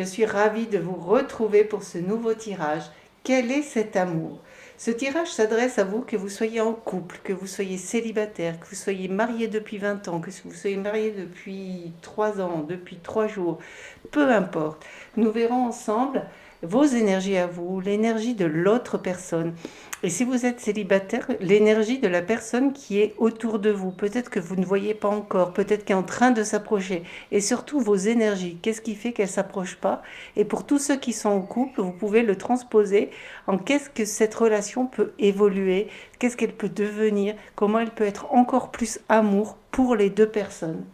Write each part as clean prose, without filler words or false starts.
Je suis ravie de vous retrouver pour ce nouveau tirage. Quel est cet amour? Ce tirage s'adresse à vous, que vous soyez en couple, que vous soyez célibataire, que vous soyez marié depuis 20 ans, que vous soyez marié depuis 3 ans, depuis 3 jours, peu importe. Nous verrons ensemble vos énergies à vous, l'énergie de l'autre personne. Et si vous êtes célibataire, l'énergie de la personne qui est autour de vous. Peut-être que vous ne voyez pas encore, peut-être qu'elle est en train de s'approcher. Et surtout vos énergies. Qu'est-ce qui fait qu'elle ne s'approche pas? Et pour tous ceux qui sont en couple, vous pouvez le transposer en qu'est-ce que cette relation peut évoluer, qu'est-ce qu'elle peut devenir, comment elle peut être encore plus amour pour les deux personnes.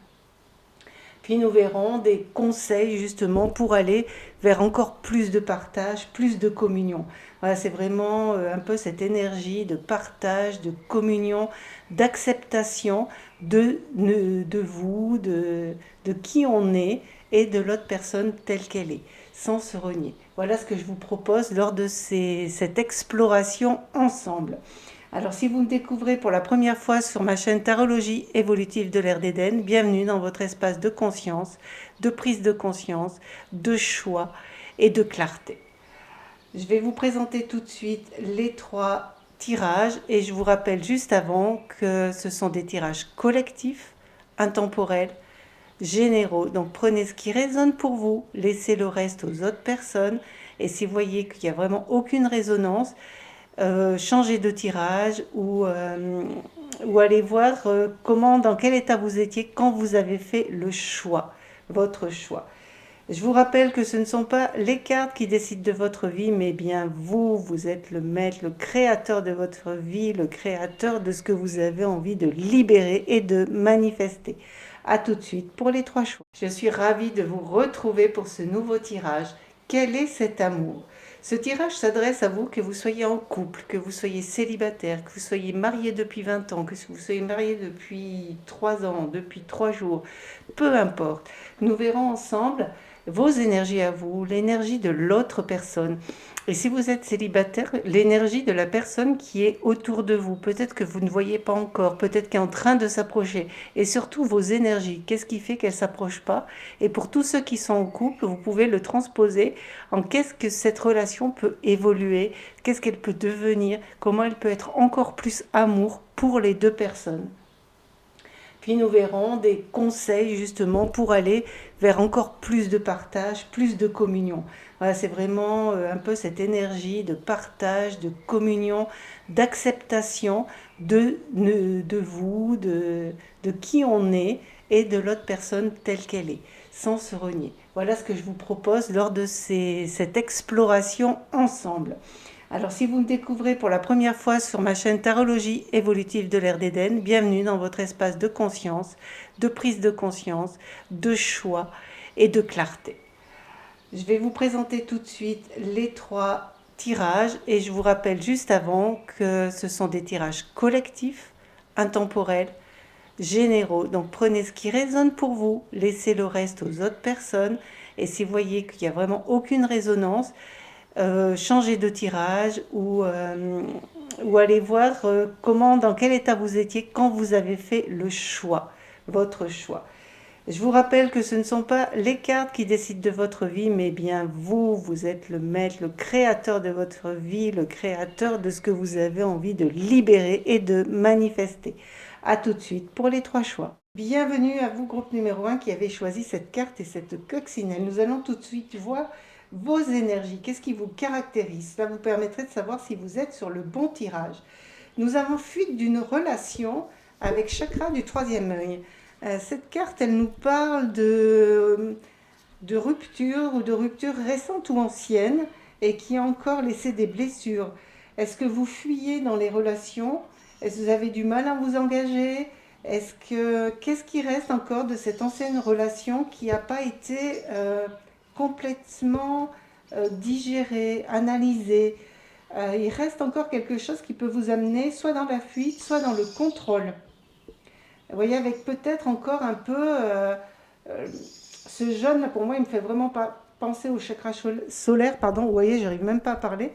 Puis nous verrons des conseils justement pour aller vers encore plus de partage, plus de communion. Voilà, c'est vraiment un peu cette énergie de partage, de communion, d'acceptation de vous, de qui on est et de l'autre personne telle qu'elle est, sans se renier. Voilà ce que je vous propose lors de cette exploration ensemble. Alors si vous me découvrez pour la première fois sur ma chaîne Tarologie évolutive de l'ère d'Éden, bienvenue dans votre espace de conscience, de prise de conscience, de choix et de clarté. Je vais vous présenter tout de suite les 3 tirages et je vous rappelle juste avant que ce sont des tirages collectifs, intemporels, généraux. Donc prenez ce qui résonne pour vous, laissez le reste aux autres personnes et si vous voyez qu'il n'y a vraiment aucune résonance, changer de tirage ou aller voir dans quel état vous étiez quand vous avez fait le choix, votre choix. Je vous rappelle que ce ne sont pas les cartes qui décident de votre vie, mais bien vous, vous êtes le maître, le créateur de votre vie, le créateur de ce que vous avez envie de libérer et de manifester. A tout de suite pour les 3 choix. Je suis ravie de vous retrouver pour ce nouveau tirage. Quel est cet amour? Ce tirage s'adresse à vous, que vous soyez en couple, que vous soyez célibataire, que vous soyez marié depuis 20 ans, que vous soyez marié depuis 3 ans, depuis 3 jours, peu importe. Nous verrons ensemble vos énergies à vous, l'énergie de l'autre personne. Et si vous êtes célibataire, l'énergie de la personne qui est autour de vous. Peut-être que vous ne voyez pas encore, peut-être qu'elle est en train de s'approcher. Et surtout vos énergies. Qu'est-ce qui fait qu'elle ne s'approche pas? Et pour tous ceux qui sont en couple, vous pouvez le transposer en qu'est-ce que cette relation peut évoluer, qu'est-ce qu'elle peut devenir, comment elle peut être encore plus amour pour les deux personnes. Puis nous verrons des conseils justement pour aller vers encore plus de partage, plus de communion. Voilà, c'est vraiment un peu cette énergie de partage, de communion, d'acceptation de vous, de qui on est et de l'autre personne telle qu'elle est, sans se renier. Voilà ce que je vous propose lors de cette exploration ensemble. Alors si vous me découvrez pour la première fois sur ma chaîne Tarologie évolutive de l'ère d'Éden, bienvenue dans votre espace de conscience, de prise de conscience, de choix et de clarté. Je vais vous présenter tout de suite les 3 tirages et je vous rappelle juste avant que ce sont des tirages collectifs, intemporels, généraux. Donc prenez ce qui résonne pour vous, laissez le reste aux autres personnes et si vous voyez qu'il n'y a vraiment aucune résonance, changer de tirage ou aller voir dans quel état vous étiez quand vous avez fait le choix, votre choix. Je vous rappelle que ce ne sont pas les cartes qui décident de votre vie, mais bien vous, vous êtes le maître, le créateur de votre vie, le créateur de ce que vous avez envie de libérer et de manifester. A tout de suite pour les 3 choix. Bienvenue à vous, groupe numéro 1 qui avez choisi cette carte et cette coccinelle. Nous allons tout de suite voir vos énergies. Qu'est-ce qui vous caractérise? Cela vous permettrait de savoir si vous êtes sur le bon tirage. Nous avons fuite d'une relation avec chakra du 3e œil. Cette carte, elle nous parle de rupture ou de rupture récente ou ancienne et qui a encore laissé des blessures. Est-ce que vous fuyez dans les relations? Est-ce que vous avez du mal à vous engager? Qu'est-ce qui reste encore de cette ancienne relation qui n'a pas été complètement digérée, analysée? Il reste encore quelque chose qui peut vous amener soit dans la fuite, soit dans le contrôle. Vous voyez, avec peut-être encore un peu ce jaune là, pour moi, il me fait vraiment pas penser au chakra solaire, pardon. Vous voyez, j'arrive même pas à parler.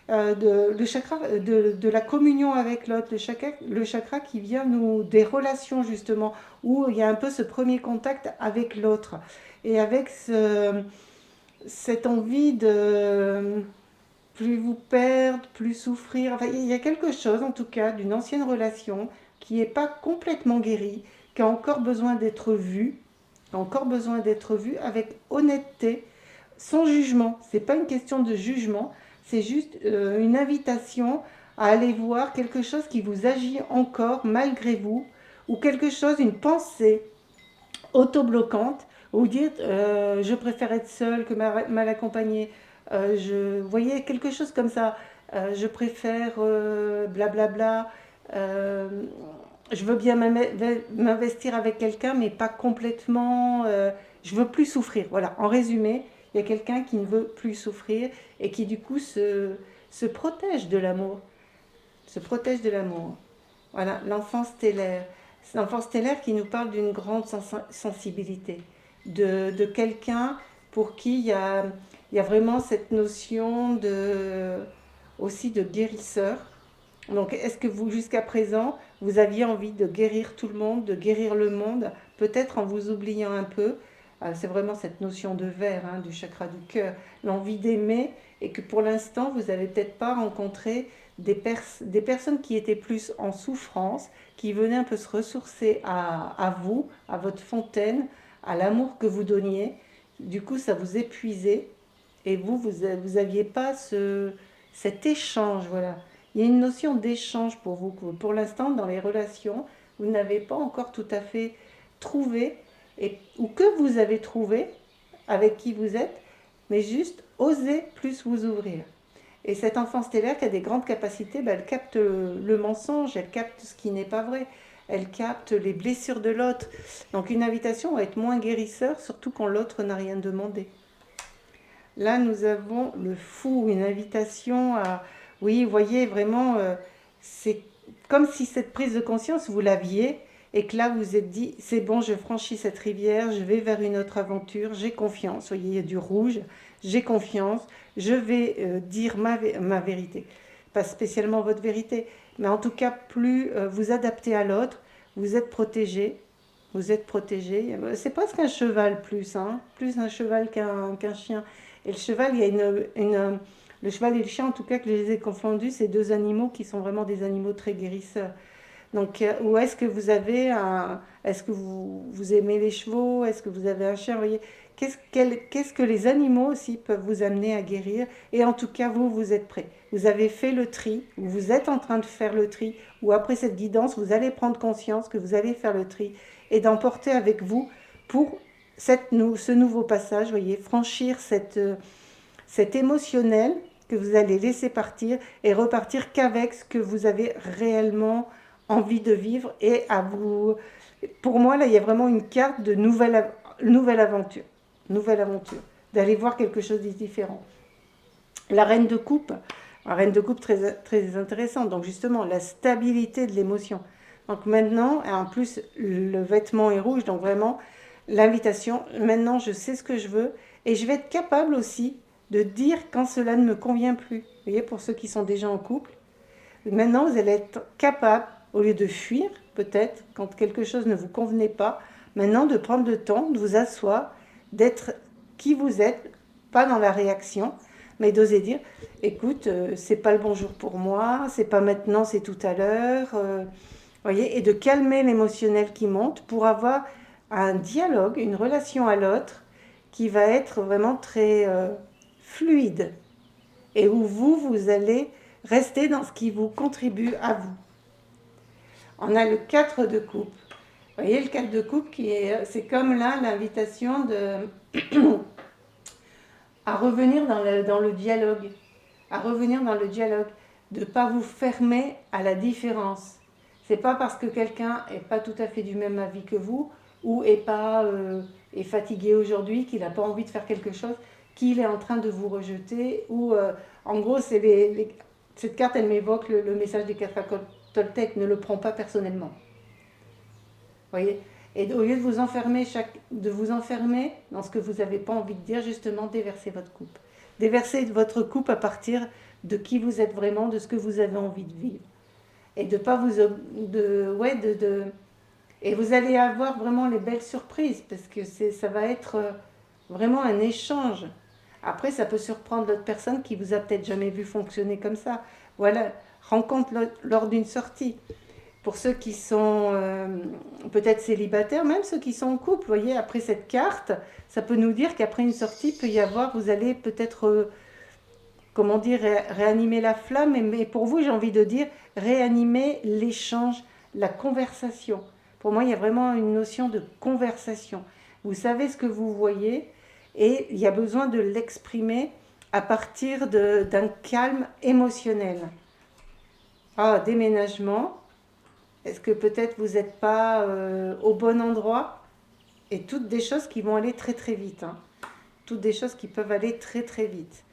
Le chakra de la communion avec l'autre, le chakra qui vient des relations justement, où il y a un peu ce premier contact avec l'autre et avec cette envie de plus vous perdre, plus souffrir. Enfin, il y a quelque chose, en tout cas, d'une ancienne relation qui n'est pas complètement guérie, qui a encore besoin d'être vue, encore besoin d'être vue avec honnêteté, sans jugement. C'est pas une question de jugement, c'est juste une invitation à aller voir quelque chose qui vous agit encore malgré vous, ou quelque chose, une pensée autobloquante, ou dire je préfère être seule que mal accompagnée. Vous voyez, quelque chose comme ça. Je préfère blablabla. euh, je veux bien m'investir avec quelqu'un, mais pas complètement. Je veux plus souffrir. Voilà, en résumé, il y a quelqu'un qui ne veut plus souffrir et qui du coup se protège de l'amour. Se protège de l'amour. Voilà, l'enfant stellaire. C'est l'enfant stellaire qui nous parle d'une grande sensibilité, de quelqu'un pour qui il y a vraiment cette notion aussi de guérisseur. Donc, est-ce que vous, jusqu'à présent, vous aviez envie de guérir tout le monde, de guérir le monde, peut-être en vous oubliant un peu? C'est vraiment cette notion de verre, hein, du chakra du cœur, l'envie d'aimer, et que pour l'instant, vous n'avez peut-être pas rencontré des personnes qui étaient plus en souffrance, qui venaient un peu se ressourcer à vous, à votre fontaine, à l'amour que vous donniez. Du coup, ça vous épuisait, et vous n'aviez pas cet échange, voilà. Il y a une notion d'échange pour vous. Pour l'instant, dans les relations, vous n'avez pas encore tout à fait trouvé, ou que vous avez trouvé avec qui vous êtes, mais juste osez plus vous ouvrir. Et cette enfant stellaire qui a des grandes capacités, elle capte le mensonge, elle capte ce qui n'est pas vrai, elle capte les blessures de l'autre. Donc une invitation à être moins guérisseur, surtout quand l'autre n'a rien demandé. Là, nous avons le fou, une invitation à... Oui, vous voyez, vraiment, c'est comme si cette prise de conscience, vous l'aviez, et que là, vous vous êtes dit, c'est bon, je franchis cette rivière, je vais vers une autre aventure, j'ai confiance. Vous voyez, il y a du rouge, j'ai confiance, je vais dire ma vérité. Pas spécialement votre vérité, mais en tout cas, plus vous adaptez à l'autre, vous êtes protégé. Vous êtes protégé. C'est presque un cheval plus, hein, plus un cheval qu'un chien. Et le cheval, il y a le cheval et le chien, en tout cas, que je les ai confondus, c'est deux animaux qui sont vraiment des animaux très guérisseurs. Donc, où est-ce que vous avez un... Est-ce que vous aimez les chevaux? Est-ce que vous avez un chien? Vous voyez, qu'est-ce que les animaux aussi peuvent vous amener à guérir? Et en tout cas, vous êtes prêts. Vous avez fait le tri, ou vous êtes en train de faire le tri, ou après cette guidance, vous allez prendre conscience que vous allez faire le tri et d'emporter avec vous pour ce nouveau passage, voyez, franchir cet émotionnel que vous allez laisser partir et repartir qu'avec ce que vous avez réellement envie de vivre et à vous. Pour moi, là, il y a vraiment une carte de nouvelle aventure. Nouvelle aventure. D'aller voir quelque chose de différent. La reine de coupe. La reine de coupe très, très intéressante. Donc justement, la stabilité de l'émotion. Donc maintenant, en plus, le vêtement est rouge. Donc vraiment, l'invitation. Maintenant, je sais ce que je veux. Et je vais être capable aussi de dire quand cela ne me convient plus. Vous voyez, pour ceux qui sont déjà en couple. Maintenant, vous allez être capable, au lieu de fuir, peut-être, quand quelque chose ne vous convenait pas, maintenant de prendre le temps, de vous asseoir, d'être qui vous êtes, pas dans la réaction, mais d'oser dire, écoute, c'est pas le bon jour pour moi, c'est pas maintenant, c'est tout à l'heure, voyez, et de calmer l'émotionnel qui monte pour avoir un dialogue, une relation à l'autre qui va être vraiment très fluide et où vous allez rester dans ce qui vous contribue à vous. On a le 4 de coupe. Vous voyez le 4 de coupe c'est comme là l'invitation à revenir dans le dialogue, à revenir dans le dialogue, de ne pas vous fermer à la différence. C'est pas parce que quelqu'un est pas tout à fait du même avis que vous ou est fatigué aujourd'hui, qu'il n'a pas envie de faire quelque chose, qu'il est en train de vous rejeter ou en gros cette carte elle m'évoque le message des 4 accords Toltec, ne le prends pas personnellement. Voyez. Et au lieu de vous enfermer dans ce que vous n'avez pas envie de dire, justement, déversez votre coupe. Déversez votre coupe à partir de qui vous êtes vraiment, de ce que vous avez envie de vivre. Et de pas vous... et vous allez avoir vraiment les belles surprises, parce que ça va être vraiment un échange. Après, ça peut surprendre l'autre personne qui vous a peut-être jamais vu fonctionner comme ça. Voilà, rencontre lors d'une sortie. Pour ceux qui sont peut-être célibataires, même ceux qui sont en couple, vous voyez, après cette carte, ça peut nous dire qu'après une sortie, il peut y avoir, vous allez peut-être, comment dire, réanimer la flamme, mais pour vous, j'ai envie de dire, réanimer l'échange, la conversation. Pour moi, il y a vraiment une notion de conversation. Vous savez ce que vous voyez et il y a besoin de l'exprimer à partir d'un calme émotionnel. Ah, déménagement. Est-ce que peut-être vous n'êtes pas au bon endroit? Et toutes des choses qui vont aller très très vite, hein. Toutes des choses qui peuvent aller très très vite.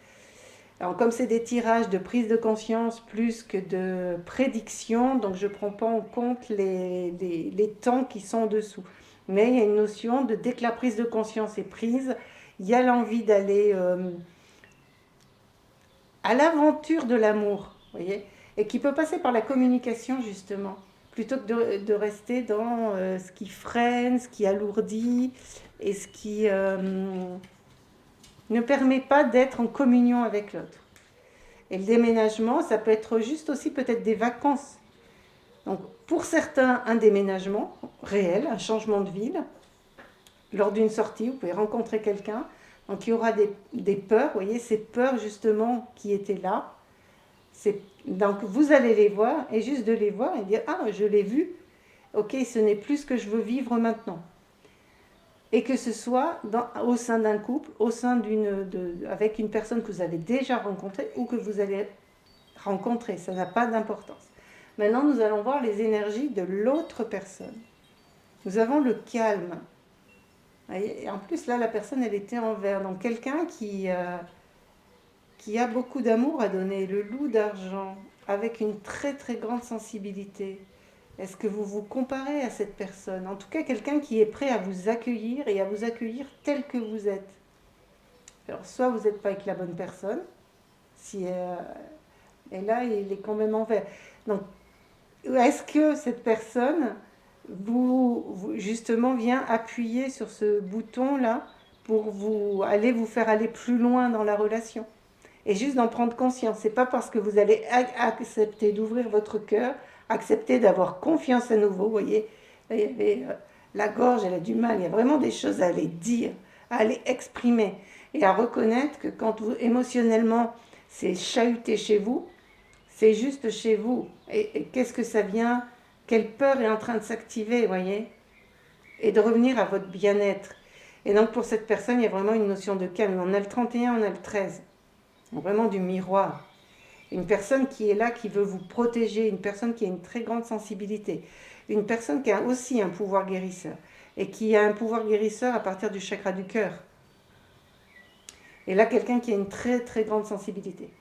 Alors comme c'est des tirages de prise de conscience plus que de prédiction, donc je ne prends pas en compte les temps qui sont en dessous. Mais il y a une notion de dès que la prise de conscience est prise, il y a l'envie d'aller à l'aventure de l'amour, vous voyez, et qui peut passer par la communication justement, plutôt que de rester dans ce qui freine, ce qui alourdit et ce qui ne permet pas d'être en communion avec l'autre. Et le déménagement, ça peut être juste aussi peut-être des vacances. Donc pour certains, un déménagement réel, un changement de ville. Lors d'une sortie, vous pouvez rencontrer quelqu'un. Donc il y aura des peurs, vous voyez, ces peurs justement qui étaient là. Donc vous allez les voir et juste de les voir et dire « Ah, je l'ai vu, ok, ce n'est plus ce que je veux vivre maintenant ». Et que ce soit au sein d'un couple, avec une personne que vous avez déjà rencontrée ou que vous allez rencontrer, ça n'a pas d'importance. Maintenant, nous allons voir les énergies de l'autre personne. Nous avons le calme. Et en plus, là, la personne, elle était en vert. Donc, quelqu'un qui a beaucoup d'amour à donner, le loup d'argent, avec une très, très grande sensibilité. Est-ce que vous vous comparez à cette personne? En tout cas, quelqu'un qui est prêt à vous accueillir et à vous accueillir tel que vous êtes. Alors, soit vous n'êtes pas avec la bonne personne, et là, il est quand même en vert. Donc, est-ce que cette personne justement vient appuyer sur ce bouton-là pour vous faire aller plus loin dans la relation? Et juste d'en prendre conscience. C'est pas parce que vous allez accepter d'ouvrir votre cœur, accepter d'avoir confiance à nouveau. Vous voyez, là, il y avait, la gorge, elle a du mal. Il y a vraiment des choses à aller dire, à aller exprimer. Et à reconnaître que quand émotionnellement, c'est chahuté chez vous, c'est juste chez vous. Et qu'est-ce que ça vient? Quelle peur est en train de s'activer, vous voyez? Et de revenir à votre bien-être. Et donc pour cette personne, il y a vraiment une notion de calme. On a le 31, on a le 13. Vraiment du miroir. Une personne qui est là, qui veut vous protéger, une personne qui a une très grande sensibilité, une personne qui a aussi un pouvoir guérisseur, et qui a un pouvoir guérisseur à partir du chakra du cœur. Et là, quelqu'un qui a une très très grande sensibilité.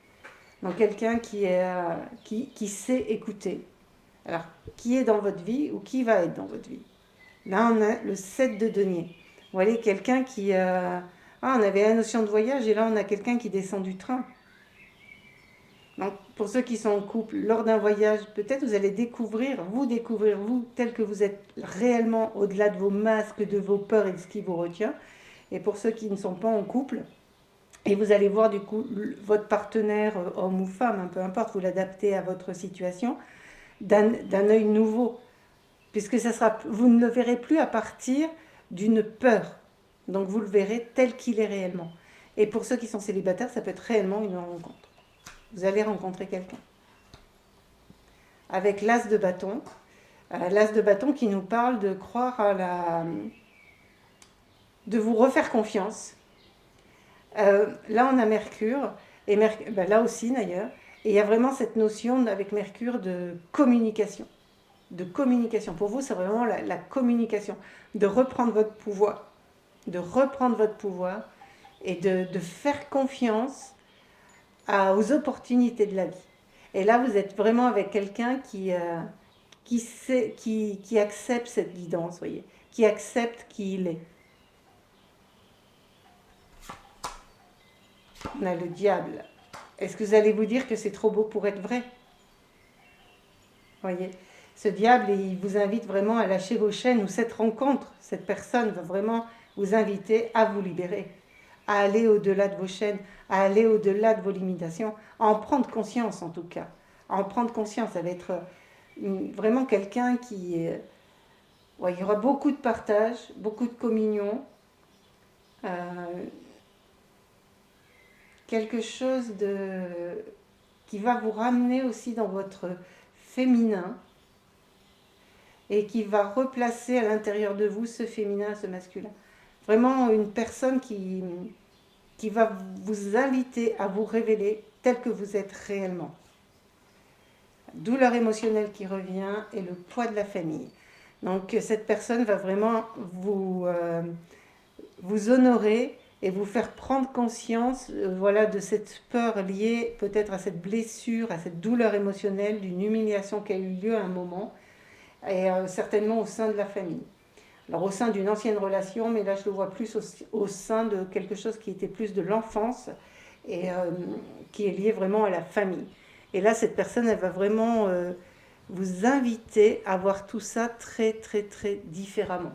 Donc quelqu'un qui sait écouter. Alors, qui est dans votre vie ou qui va être dans votre vie? Là, on a le 7 de denier. Vous voyez, quelqu'un qui... on avait la notion de voyage et là, on a quelqu'un qui descend du train. Donc, pour ceux qui sont en couple, lors d'un voyage, peut-être vous allez découvrir vous, tel que vous êtes réellement au-delà de vos masques, de vos peurs et de ce qui vous retient. Et pour ceux qui ne sont pas en couple, et vous allez voir du coup votre partenaire, homme ou femme, peu importe, vous l'adaptez à votre situation, d'un œil nouveau. Puisque vous ne le verrez plus à partir d'une peur. Donc vous le verrez tel qu'il est réellement. Et pour ceux qui sont célibataires, ça peut être réellement une rencontre. Vous allez rencontrer quelqu'un. Avec l'as de bâton qui nous parle de croire de vous refaire confiance. Là, on a Mercure, et là aussi d'ailleurs, et il y a vraiment cette notion avec Mercure de communication. De communication. Pour vous, c'est vraiment la communication. De reprendre votre pouvoir. Et de faire confiance aux opportunités de la vie. Et là, vous êtes vraiment avec quelqu'un qui accepte cette guidance, voyez, qui accepte qui il est. On a le diable. Est-ce que vous allez vous dire que c'est trop beau pour être vrai? Voyez, ce diable, il vous invite vraiment à lâcher vos chaînes, ou cette rencontre, cette personne va vraiment vous inviter à vous libérer, à aller au-delà de vos chaînes, à aller au-delà de vos limitations, à en prendre conscience en tout cas. À en prendre conscience, ça va être vraiment quelqu'un qui... ouais, il y aura beaucoup de partage, beaucoup de communion, euh, quelque chose qui va vous ramener aussi dans votre féminin et qui va replacer à l'intérieur de vous ce féminin, ce masculin. Vraiment une personne qui va vous inviter à vous révéler tel que vous êtes réellement. Douleur émotionnelle qui revient et le poids de la famille. Donc cette personne va vraiment vous honorer et vous faire prendre conscience voilà, de cette peur liée peut-être à cette blessure, à cette douleur émotionnelle, d'une humiliation qui a eu lieu à un moment, et certainement au sein de la famille. Alors au sein d'une ancienne relation, mais là je le vois plus au sein de quelque chose qui était plus de l'enfance et qui est lié vraiment à la famille. Et là cette personne, elle va vraiment vous inviter à voir tout ça très très très différemment.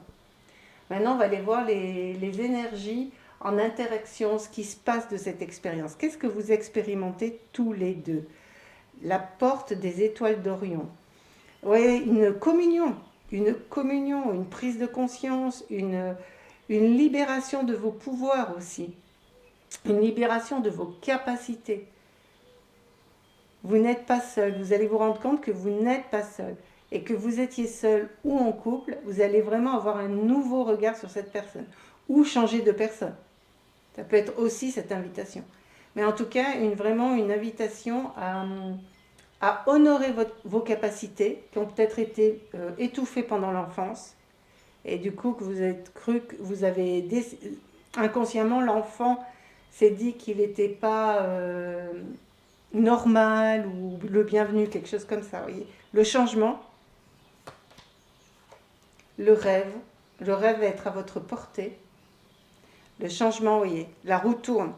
Maintenant, on va aller voir les énergies en interaction, ce qui se passe de cette expérience. Qu'est-ce que vous expérimentez tous les deux? La porte des étoiles d'Orion. Oui, une communion, une prise de conscience, une libération de vos pouvoirs aussi, une libération de vos capacités. Vous n'êtes pas seul, vous allez vous rendre compte que vous n'êtes pas seul. Et que vous étiez seul ou en couple, vous allez vraiment avoir un nouveau regard sur cette personne. Ou changer de personne. Ça peut être aussi cette invitation. Mais en tout cas, vraiment une invitation à honorer vos capacités qui ont peut-être été étouffées pendant l'enfance. Et du coup, que vous avez cru que vous avez... Inconsciemment, l'enfant s'est dit qu'il n'était pas normal ou le bienvenu, quelque chose comme ça. Voyez. Le changement, le rêve va être à votre portée. Le changement, vous voyez, la roue tourne.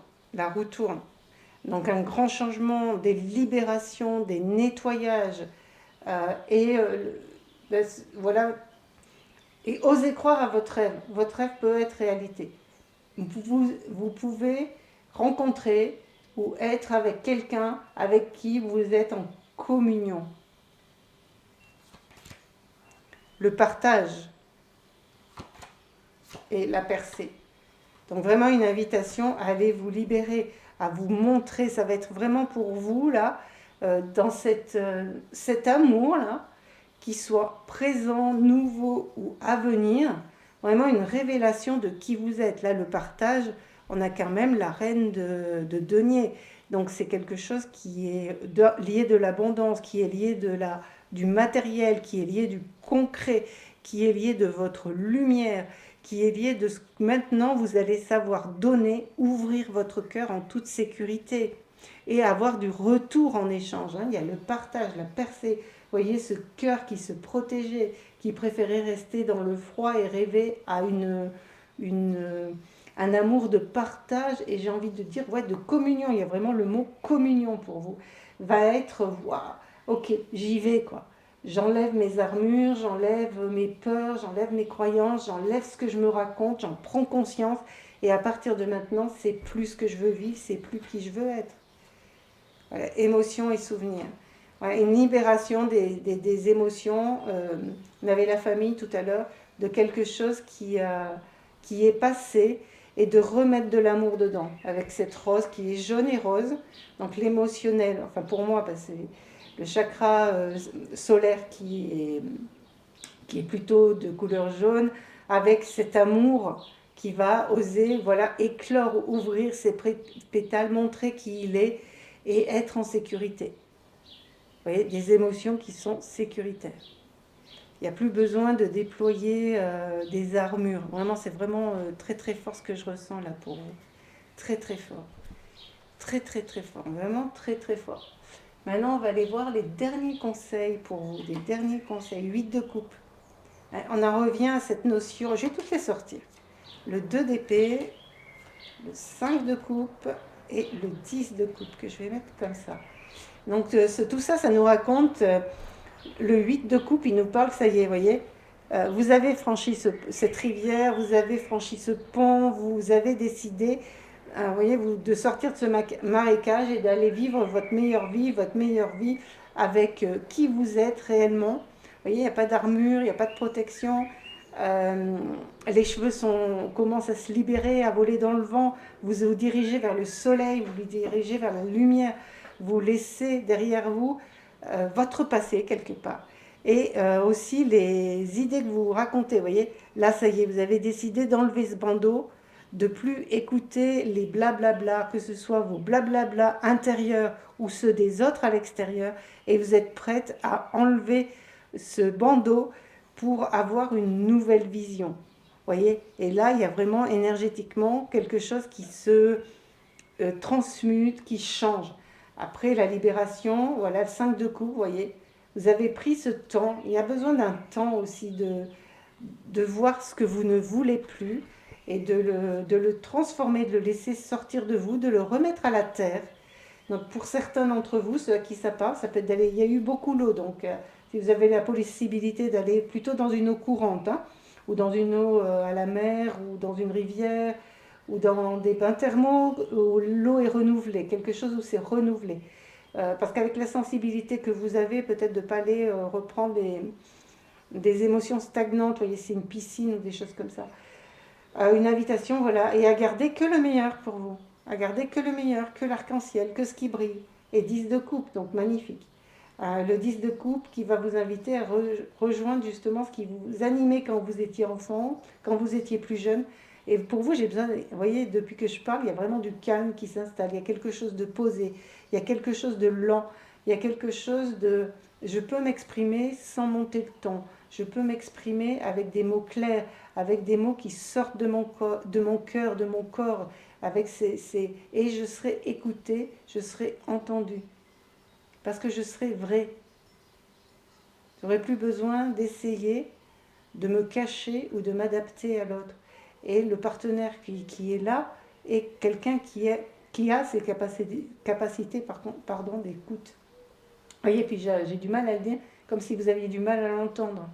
Donc un grand changement, des libérations, des nettoyages. Voilà. Et osez croire à votre rêve. Votre rêve peut être réalité. Vous pouvez rencontrer ou être avec quelqu'un avec qui vous êtes en communion. Le partage et la percée. Donc vraiment une invitation à aller vous libérer, à vous montrer, ça va être vraiment pour vous là, dans cet amour là, qui soit présent, nouveau ou à venir, vraiment une révélation de qui vous êtes. Là le partage, on a quand même la reine de denier, donc c'est quelque chose qui est lié de l'abondance, qui est lié du matériel, qui est lié du concret, qui est lié de votre lumière, qui est lié de ce que maintenant vous allez savoir donner, ouvrir votre cœur en toute sécurité et avoir du retour en échange. Il y a le partage, la percée. Vous voyez ce cœur qui se protégeait, qui préférait rester dans le froid et rêver à un amour de partage et j'ai envie de dire ouais, de communion. Il y a vraiment le mot communion pour vous. Va être, waouh, ok, j'y vais quoi. J'enlève mes armures, j'enlève mes peurs, j'enlève mes croyances, j'enlève ce que je me raconte, j'en prends conscience. Et à partir de maintenant, c'est plus ce que je veux vivre, c'est plus qui je veux être. Voilà, émotions et souvenirs. Voilà, une libération des émotions. On avait la famille tout à l'heure, de quelque chose qui est passé et de remettre de l'amour dedans. Avec cette rose qui est jaune et rose. Donc l'émotionnel, enfin pour moi, parce que le chakra solaire qui est plutôt de couleur jaune, avec cet amour qui va oser voilà, éclore, ouvrir ses pétales, montrer qui il est et être en sécurité. Vous voyez, des émotions qui sont sécuritaires. Il n'y a plus besoin de déployer des armures. Vraiment, c'est vraiment très très fort ce que je ressens là pour vous. Très très fort. Très très très fort. Vraiment très très fort. Maintenant, on va aller voir les derniers conseils pour vous. Les derniers conseils. 8 de coupe. On en revient à cette notion. Je vais toutes les sortir. Le 2 d'épée, le 5 de coupe et le 10 de coupe que je vais mettre comme ça. Donc tout ça, ça nous raconte... le 8 de coupe, il nous parle, ça y est, vous voyez, vous avez franchi cette rivière, vous avez franchi ce pont, vous avez décidé vous voyez, de sortir de ce marécage et d'aller vivre votre meilleure vie avec qui vous êtes réellement. Vous voyez, il n'y a pas d'armure, il n'y a pas de protection. Euh, les cheveux commencent à se libérer, à voler dans le vent. Vous vous dirigez vers le soleil, vous vous dirigez vers la lumière. Vous laissez derrière vous votre passé quelque part. Et aussi les idées que vous vous racontez. Vous voyez, là, ça y est, vous avez décidé d'enlever ce bandeau, de plus écouter les blablabla, que ce soit vos blablabla intérieurs ou ceux des autres à l'extérieur, et vous êtes prête à enlever ce bandeau pour avoir une nouvelle vision. Voyez. Et là, il y a vraiment énergétiquement quelque chose qui se transmute, qui change. Après la libération, voilà le 5 de coups, vous voyez. Vous avez pris ce temps. Il y a besoin d'un temps aussi de voir ce que vous ne voulez plus et de le transformer, de le laisser sortir de vous, de le remettre à la terre. Donc pour certains d'entre vous, ceux à qui ça parle, ça peut être d'aller, il y a eu beaucoup d'eau, donc si vous avez la possibilité d'aller plutôt dans une eau courante, hein, ou dans une eau à la mer, ou dans une rivière, ou dans des bains thermaux où l'eau est renouvelée, quelque chose où c'est renouvelé. Parce qu'avec la sensibilité que vous avez, peut-être de ne pas aller reprendre des émotions stagnantes, vous voyez, c'est une piscine ou des choses comme ça. Une invitation, voilà, et à garder que le meilleur pour vous, à garder que le meilleur, que l'arc-en-ciel, que ce qui brille. Et 10 de coupe, donc magnifique. Le 10 de coupe qui va vous inviter à rejoindre justement ce qui vous animait quand vous étiez enfant, quand vous étiez plus jeune. Et pour vous, j'ai besoin, vous voyez, depuis que je parle, il y a vraiment du calme qui s'installe, il y a quelque chose de posé, il y a quelque chose de lent, il y a quelque chose de... Je peux m'exprimer sans monter le ton, je peux m'exprimer avec des mots clairs, avec des mots qui sortent de mon cœur, de mon corps, avec et je serai écoutée, je serai entendue, parce que je serai vraie. Je n'aurai plus besoin d'essayer de me cacher ou de m'adapter à l'autre. Et le partenaire qui est là est quelqu'un qui a ses capacités d'écoute. Vous voyez, puis j'ai du mal à le dire, comme si vous aviez du mal à l'entendre.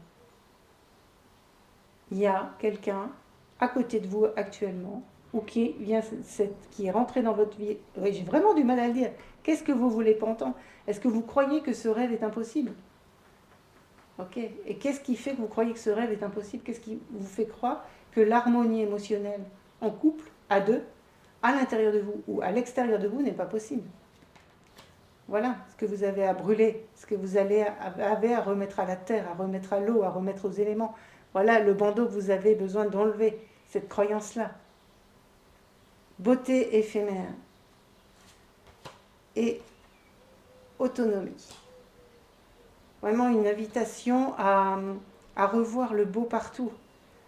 Il y a quelqu'un à côté de vous actuellement, ou qui est rentré dans votre vie. Oui, j'ai vraiment du mal à le dire. Qu'est-ce que vous voulez pas entendre? Est-ce que vous croyez que ce rêve est impossible? Ok. Et qu'est-ce qui fait que vous croyez que ce rêve est impossible? Qu'est-ce qui vous fait croire que l'harmonie émotionnelle en couple, à deux, à l'intérieur de vous ou à l'extérieur de vous, n'est pas possible? Voilà ce que vous avez à brûler, ce que vous avez à remettre à la terre, à remettre à l'eau, à remettre aux éléments. Voilà le bandeau que vous avez besoin d'enlever, cette croyance-là. Beauté éphémère et autonomie. Vraiment une invitation à revoir le beau partout,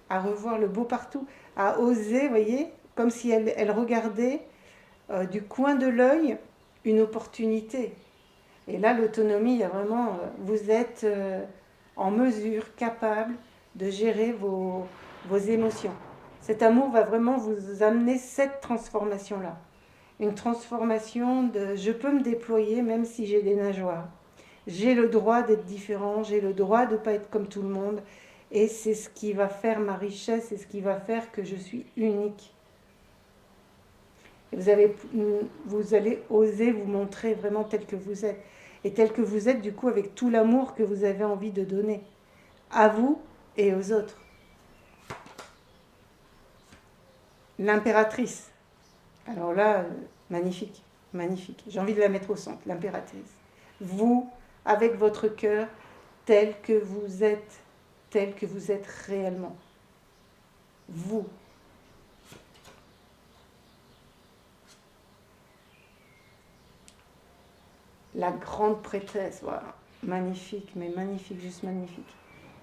à revoir le beau partout, à oser, vous voyez, comme si elle regardait du coin de l'œil une opportunité. Et là, l'autonomie, il y a vraiment, vous êtes en mesure, capable de gérer vos émotions. Cet amour va vraiment vous amener cette transformation-là. Une transformation de je peux me déployer même si j'ai des nageoires. J'ai le droit d'être différent, j'ai le droit de ne pas être comme tout le monde. Et c'est ce qui va faire ma richesse, c'est ce qui va faire que je suis unique. Et vous allez oser vous montrer vraiment tel que vous êtes. Et tel que vous êtes, du coup, avec tout l'amour que vous avez envie de donner. À vous et aux autres. L'impératrice. Alors là, magnifique, magnifique. J'ai envie de la mettre au centre, l'impératrice. Vous, avec votre cœur, tel que vous êtes réellement. Vous. La grande prêtresse, voilà. Magnifique, mais magnifique, juste magnifique.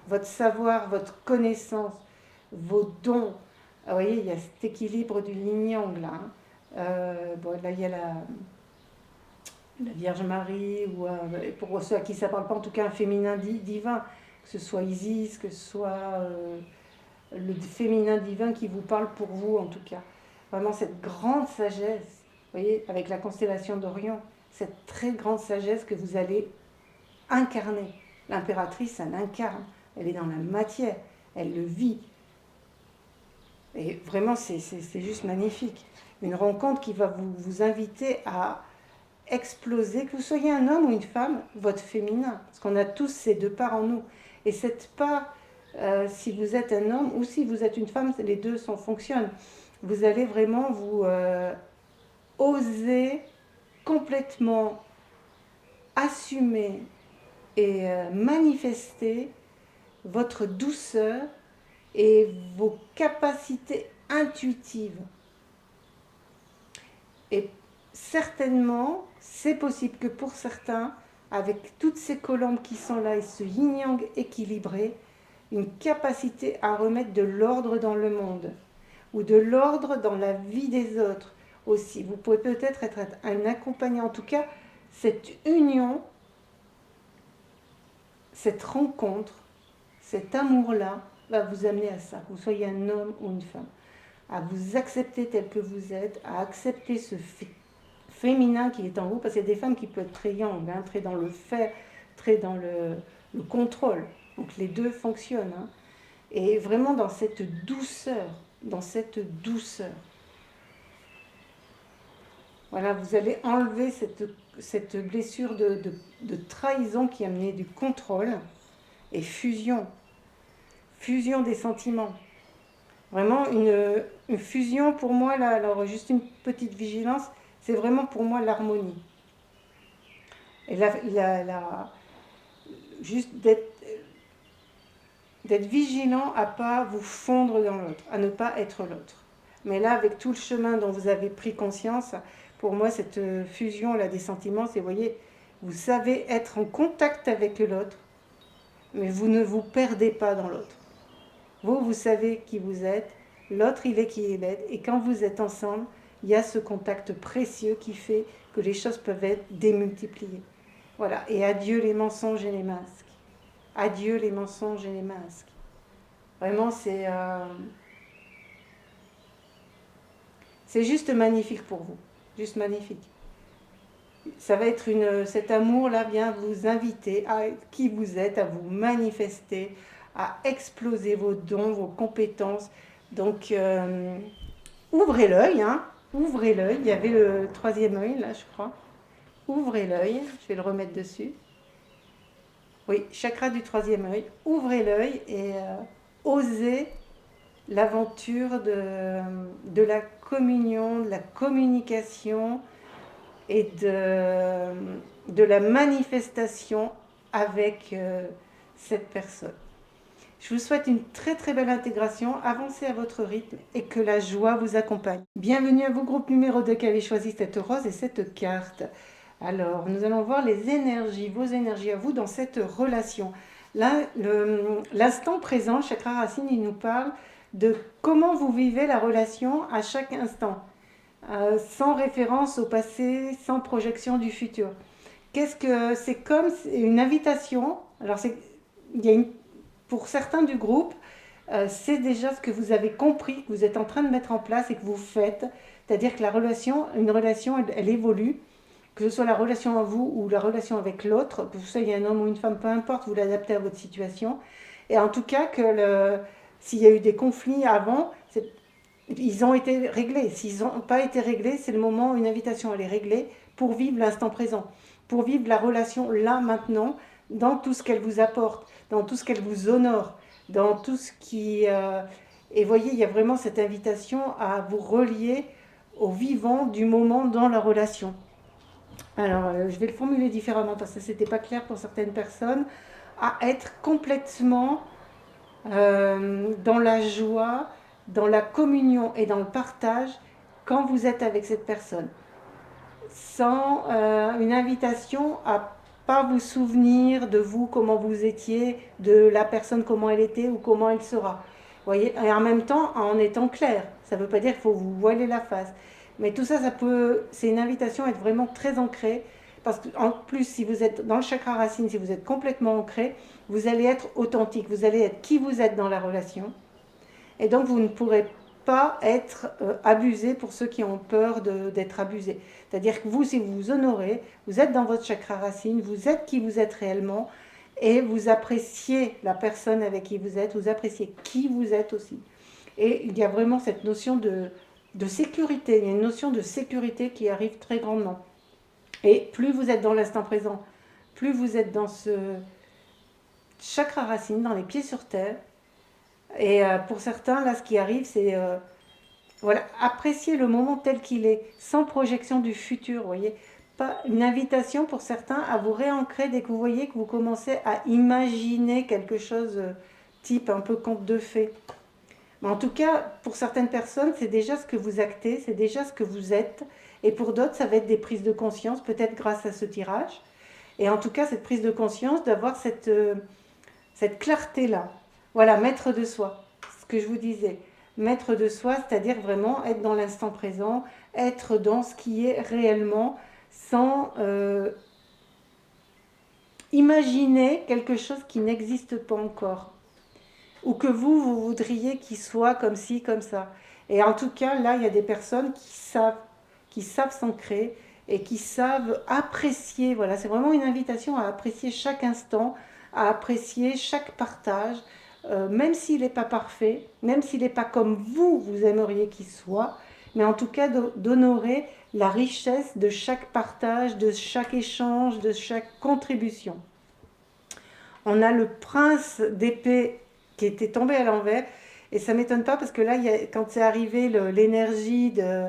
Votre savoir, votre connaissance, vos dons. Ah, vous voyez, il y a cet équilibre du yin-yang là. Bon, là, il y a la Vierge Marie, ou pour ceux à qui ça ne parle pas, en tout cas un féminin divin, que ce soit Isis, que ce soit le féminin divin qui vous parle pour vous en tout cas. Vraiment cette grande sagesse, vous voyez, avec la constellation d'Orion, cette très grande sagesse que vous allez incarner. L'impératrice, elle incarne, elle est dans la matière, elle le vit. Et vraiment, c'est juste magnifique. Une rencontre qui va vous inviter à exploser, que vous soyez un homme ou une femme, votre féminin. Parce qu'on a tous ces deux parts en nous. Et cette part, si vous êtes un homme ou si vous êtes une femme, les deux fonctionnent. Vous allez vraiment vous oser complètement assumer et manifester votre douceur et vos capacités intuitives. Et certainement, c'est possible que pour certains, avec toutes ces colombes qui sont là et ce yin-yang équilibré, une capacité à remettre de l'ordre dans le monde ou de l'ordre dans la vie des autres aussi. Vous pouvez peut-être être un accompagnant. En tout cas, cette union, cette rencontre, cet amour-là va vous amener à ça. Que vous soyez un homme ou une femme. À vous accepter tel que vous êtes, à accepter ce féminin qui est en vous, parce qu'il y a des femmes qui peuvent être très yang, hein, très dans le faire, très dans le contrôle. Donc les deux fonctionnent. Hein. Et vraiment dans cette douceur, dans cette douceur. Voilà, vous allez enlever cette blessure de trahison qui a amené du contrôle et fusion des sentiments. Vraiment une fusion pour moi, là, alors juste une petite vigilance, c'est vraiment pour moi l'harmonie. Et juste d'être vigilant à ne pas vous fondre dans l'autre, à ne pas être l'autre. Mais là, avec tout le chemin dont vous avez pris conscience, pour moi, cette fusion là des sentiments, c'est, vous voyez, vous savez être en contact avec l'autre, mais vous ne vous perdez pas dans l'autre. Vous savez qui vous êtes, l'autre, il est qui il est, et quand vous êtes ensemble, il y a ce contact précieux qui fait que les choses peuvent être démultipliées. Voilà, et adieu les mensonges et les masques. Adieu les mensonges et les masques. Vraiment, c'est juste magnifique pour vous. Juste magnifique. Ça va être cet amour-là vient vous inviter à être qui vous êtes, à vous manifester, à exploser vos dons, vos compétences. Donc, ouvrez l'œil, hein. Ouvrez l'œil. Il y avait le troisième œil, là, je crois. Ouvrez l'œil. Je vais le remettre dessus. Oui, chakra du troisième œil. Ouvrez l'œil et osez l'aventure de la communion, de la communication et de la manifestation avec cette personne. Je vous souhaite une très très belle intégration, avancez à votre rythme et que la joie vous accompagne. Bienvenue à vous, groupe numéro 2 qui avez choisi cette rose et cette carte. Alors, nous allons voir les énergies, vos énergies à vous dans cette relation. Là, l'instant présent, chakra racine, il nous parle de comment vous vivez la relation à chaque instant, sans référence au passé, sans projection du futur. C'est comme une invitation. Alors, il y a pour certains du groupe, c'est déjà ce que vous avez compris, que vous êtes en train de mettre en place et que vous faites. C'est-à-dire que une relation, elle évolue. Que ce soit la relation à vous ou la relation avec l'autre, que vous soyez un homme ou une femme, peu importe, vous l'adaptez à votre situation. Et en tout cas, s'il y a eu des conflits avant, ils ont été réglés. S'ils n'ont pas été réglés, c'est le moment où une invitation à les régler pour vivre l'instant présent, pour vivre la relation là, maintenant, dans tout ce qu'elle vous apporte, dans tout ce qu'elle vous honore, dans tout ce qui... Et voyez, il y a vraiment cette invitation à vous relier au vivant du moment dans la relation. Alors, je vais le formuler différemment parce que ce n'était pas clair pour certaines personnes, à être complètement dans la joie, dans la communion et dans le partage quand vous êtes avec cette personne. Sans une invitation à pas vous souvenir de vous, comment vous étiez, de la personne, comment elle était ou comment elle sera. Vous voyez, et en même temps, en étant clair. Ça ne veut pas dire qu'il faut vous voiler la face. Mais tout ça, c'est une invitation à être vraiment très ancré. Parce qu'en plus, si vous êtes dans le chakra racine, si vous êtes complètement ancré, vous allez être authentique. Vous allez être qui vous êtes dans la relation. Et donc, vous ne pourrez pas être abusé pour ceux qui ont peur d'être abusés. C'est-à-dire que vous, si vous vous honorez, vous êtes dans votre chakra racine, vous êtes qui vous êtes réellement, et vous appréciez la personne avec qui vous êtes, vous appréciez qui vous êtes aussi. Et il y a vraiment cette notion de de sécurité. Il y a une notion de sécurité qui arrive très grandement. Et plus vous êtes dans l'instant présent, plus vous êtes dans ce chakra racine, dans les pieds sur terre. Et pour certains, là, ce qui arrive, c'est voilà, apprécier le moment tel qu'il est, sans projection du futur, vous voyez. Pas une invitation pour certains à vous réancrer dès que vous voyez que vous commencez à imaginer quelque chose type un peu conte de fées. Mais en tout cas, pour certaines personnes, c'est déjà ce que vous actez, c'est déjà ce que vous êtes. Et pour d'autres, ça va être des prises de conscience, peut-être grâce à ce tirage. Et en tout cas, cette prise de conscience, d'avoir cette clarté-là. Voilà, maître de soi, ce que je vous disais. Maître de soi, c'est-à-dire vraiment être dans l'instant présent, être dans ce qui est réellement, sans imaginer quelque chose qui n'existe pas encore. Ou que vous voudriez qu'il soit comme ci, comme ça. Et en tout cas, là, il y a des personnes qui savent s'ancrer et qui savent apprécier. Voilà, c'est vraiment une invitation à apprécier chaque instant, à apprécier chaque partage, même s'il n'est pas parfait, même s'il n'est pas comme vous aimeriez qu'il soit, mais en tout cas d'honorer la richesse de chaque partage, de chaque échange, de chaque contribution. On a le prince d'épée qui était tombé à l'envers, et ça ne m'étonne pas parce que là, quand c'est arrivé l'énergie de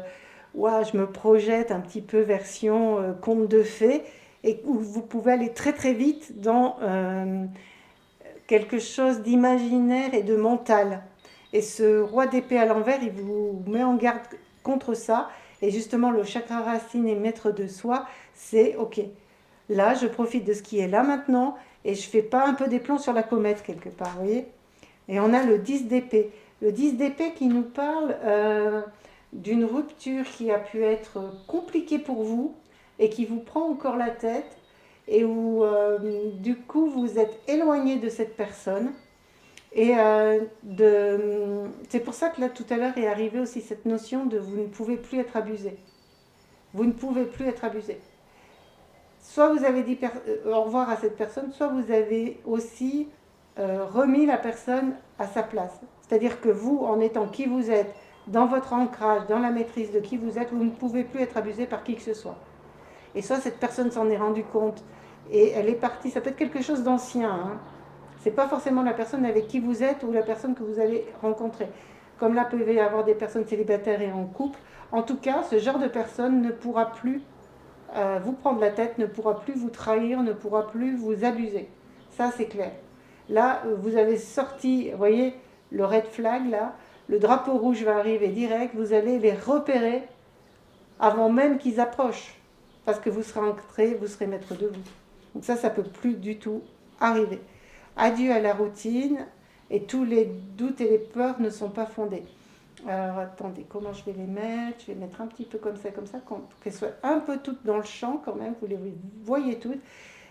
ouais, je me projette un petit peu version conte de fées, et où vous pouvez aller très très vite dans quelque chose d'imaginaire et de mental. Et ce roi d'épée à l'envers, il vous met en garde contre ça. Et justement, le chakra racine et maître de soi, c'est ok. Là, je profite de ce qui est là maintenant et je fais pas un peu des plombs sur la comète quelque part, vous voyez. Et on a le 10 d'épée. Le 10 d'épée qui nous parle d'une rupture qui a pu être compliquée pour vous et qui vous prend encore la tête et où du coup vous êtes éloigné de cette personne. Et c'est pour ça que là tout à l'heure est arrivée aussi cette notion de vous ne pouvez plus être abusé. Vous ne pouvez plus être abusé. Soit vous avez dit au revoir à cette personne, soit vous avez aussi remis la personne à sa place. C'est-à-dire que vous, en étant qui vous êtes, dans votre ancrage, dans la maîtrise de qui vous êtes, vous ne pouvez plus être abusé par qui que ce soit. Et soit cette personne s'en est rendue compte et elle est partie. Ça peut être quelque chose d'ancien. Hein. C'est pas forcément la personne avec qui vous êtes ou la personne que vous allez rencontrer. Comme là, peut y avoir des personnes célibataires et en couple. En tout cas, ce genre de personne ne pourra plus vous prendre la tête, ne pourra plus vous trahir, ne pourra plus vous abuser. Ça, c'est clair. Là, vous avez sorti, vous voyez, le red flag, là, le drapeau rouge va arriver direct, vous allez les repérer avant même qu'ils approchent. Parce que vous serez ancré, vous serez maître de vous. Donc ça peut plus du tout arriver. Adieu à la routine et tous les doutes et les peurs ne sont pas fondés. Alors attendez, comment je vais les mettre? Je vais mettre un petit peu comme ça, qu'elles soient un peu toutes dans le champ quand même, vous les voyez toutes.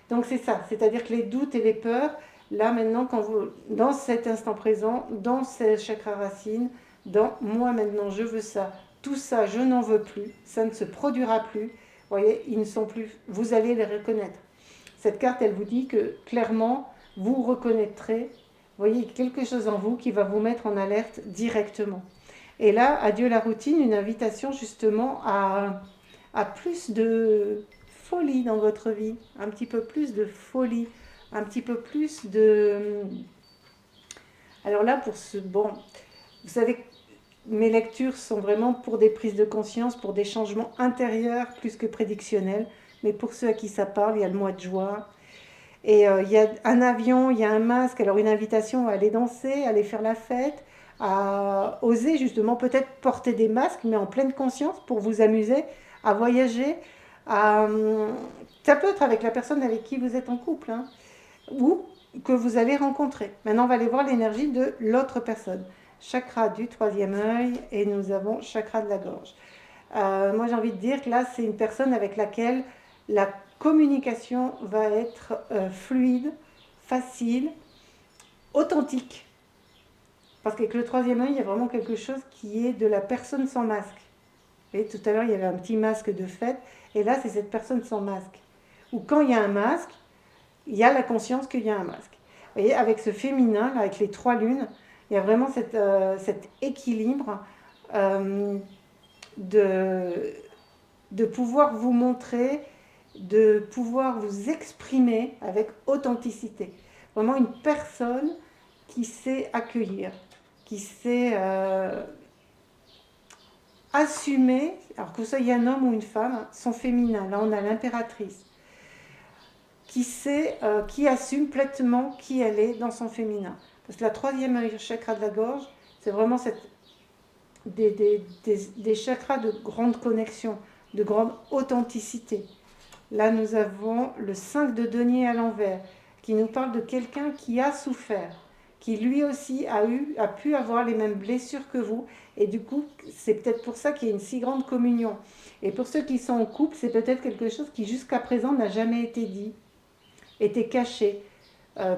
Donc c'est ça, c'est-à-dire que les doutes et les peurs, là maintenant, quand vous, dans cet instant présent, dans ces chakras racines, dans moi maintenant je veux ça, tout ça je n'en veux plus, ça ne se produira plus, vous voyez, ils ne sont plus, vous allez les reconnaître. Cette carte, elle vous dit que clairement, vous reconnaîtrez, vous voyez, quelque chose en vous qui va vous mettre en alerte directement. Et là, adieu la routine, une invitation justement à plus de folie dans votre vie, un petit peu plus de folie, un petit peu plus de... Alors là, pour ce... Bon, vous savez, mes lectures sont vraiment pour des prises de conscience, pour des changements intérieurs plus que prédictionnels. Mais pour ceux à qui ça parle, il y a le mois de juin. Et il y a un avion, il y a un masque, alors une invitation à aller danser, à aller faire la fête, à oser justement peut-être porter des masques, mais en pleine conscience pour vous amuser, à voyager. Ça peut être avec la personne avec qui vous êtes en couple, hein, ou que vous allez rencontrer. Maintenant, on va aller voir l'énergie de l'autre personne. Chakra du troisième œil et nous avons chakra de la gorge. Moi, j'ai envie de dire que là, c'est une personne avec laquelle la communication va être fluide, facile, authentique. Parce qu'avec le troisième œil, il y a vraiment quelque chose qui est de la personne sans masque. Vous voyez, tout à l'heure, il y avait un petit masque de fête, et là, c'est cette personne sans masque. Ou quand il y a un masque, il y a la conscience qu'il y a un masque. Vous voyez, avec ce féminin, là, avec les trois lunes, il y a vraiment cet équilibre de, de pouvoir vous montrer, de pouvoir vous exprimer avec authenticité. Vraiment une personne qui sait accueillir, qui sait assumer, alors que vous soyez un homme ou une femme, son féminin. Là, on a l'impératrice qui sait, qui assume pleinement qui elle est dans son féminin. Parce que la troisième chakra de la gorge, c'est vraiment des chakras de grande connexion, de grande authenticité. Là, nous avons le 5 de denier à l'envers, qui nous parle de quelqu'un qui a souffert, qui lui aussi a pu avoir les mêmes blessures que vous. Et du coup, c'est peut-être pour ça qu'il y a une si grande communion. Et pour ceux qui sont en couple, c'est peut-être quelque chose qui jusqu'à présent n'a jamais été dit, était caché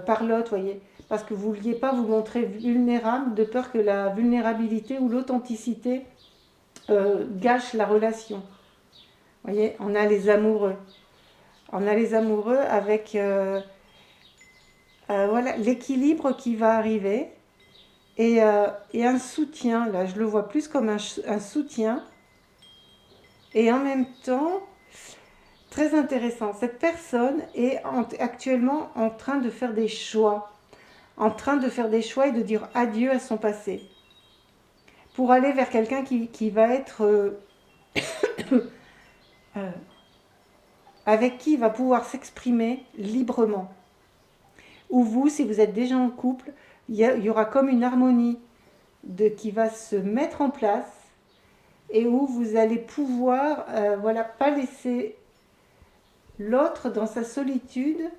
par l'autre, voyez. Parce que vous ne vouliez pas vous montrer vulnérable, de peur que la vulnérabilité ou l'authenticité gâche la relation. Vous voyez, on a les amoureux. On a les amoureux avec voilà, l'équilibre qui va arriver et un soutien. Là, je le vois plus comme un soutien. Et en même temps, très intéressant, cette personne est actuellement en train de faire des choix. En train de faire des choix et de dire adieu à son passé. Pour aller vers quelqu'un qui va être... avec qui il va pouvoir s'exprimer librement. Ou vous, si vous êtes déjà en couple, il y aura comme une harmonie qui va se mettre en place et où vous allez pouvoir, voilà, pas laisser l'autre dans sa solitude.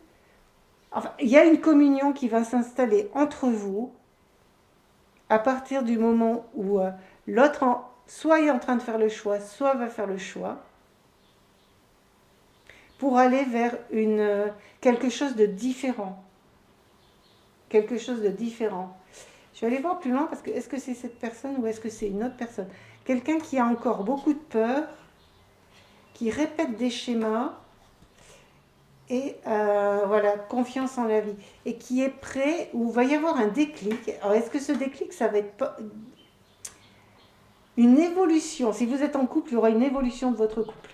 Enfin, il y a une communion qui va s'installer entre vous à partir du moment où l'autre soit est en train de faire le choix, soit va faire le choix, pour aller vers quelque chose de différent. Quelque chose de différent. Je vais aller voir plus loin parce que est-ce que c'est cette personne ou est-ce que c'est une autre personne? Quelqu'un qui a encore beaucoup de peur, qui répète des schémas et voilà, confiance en la vie. Et qui est prêt, où il va y avoir un déclic. Alors est-ce que ce déclic, ça va être une évolution? Si vous êtes en couple, il y aura une évolution de votre couple.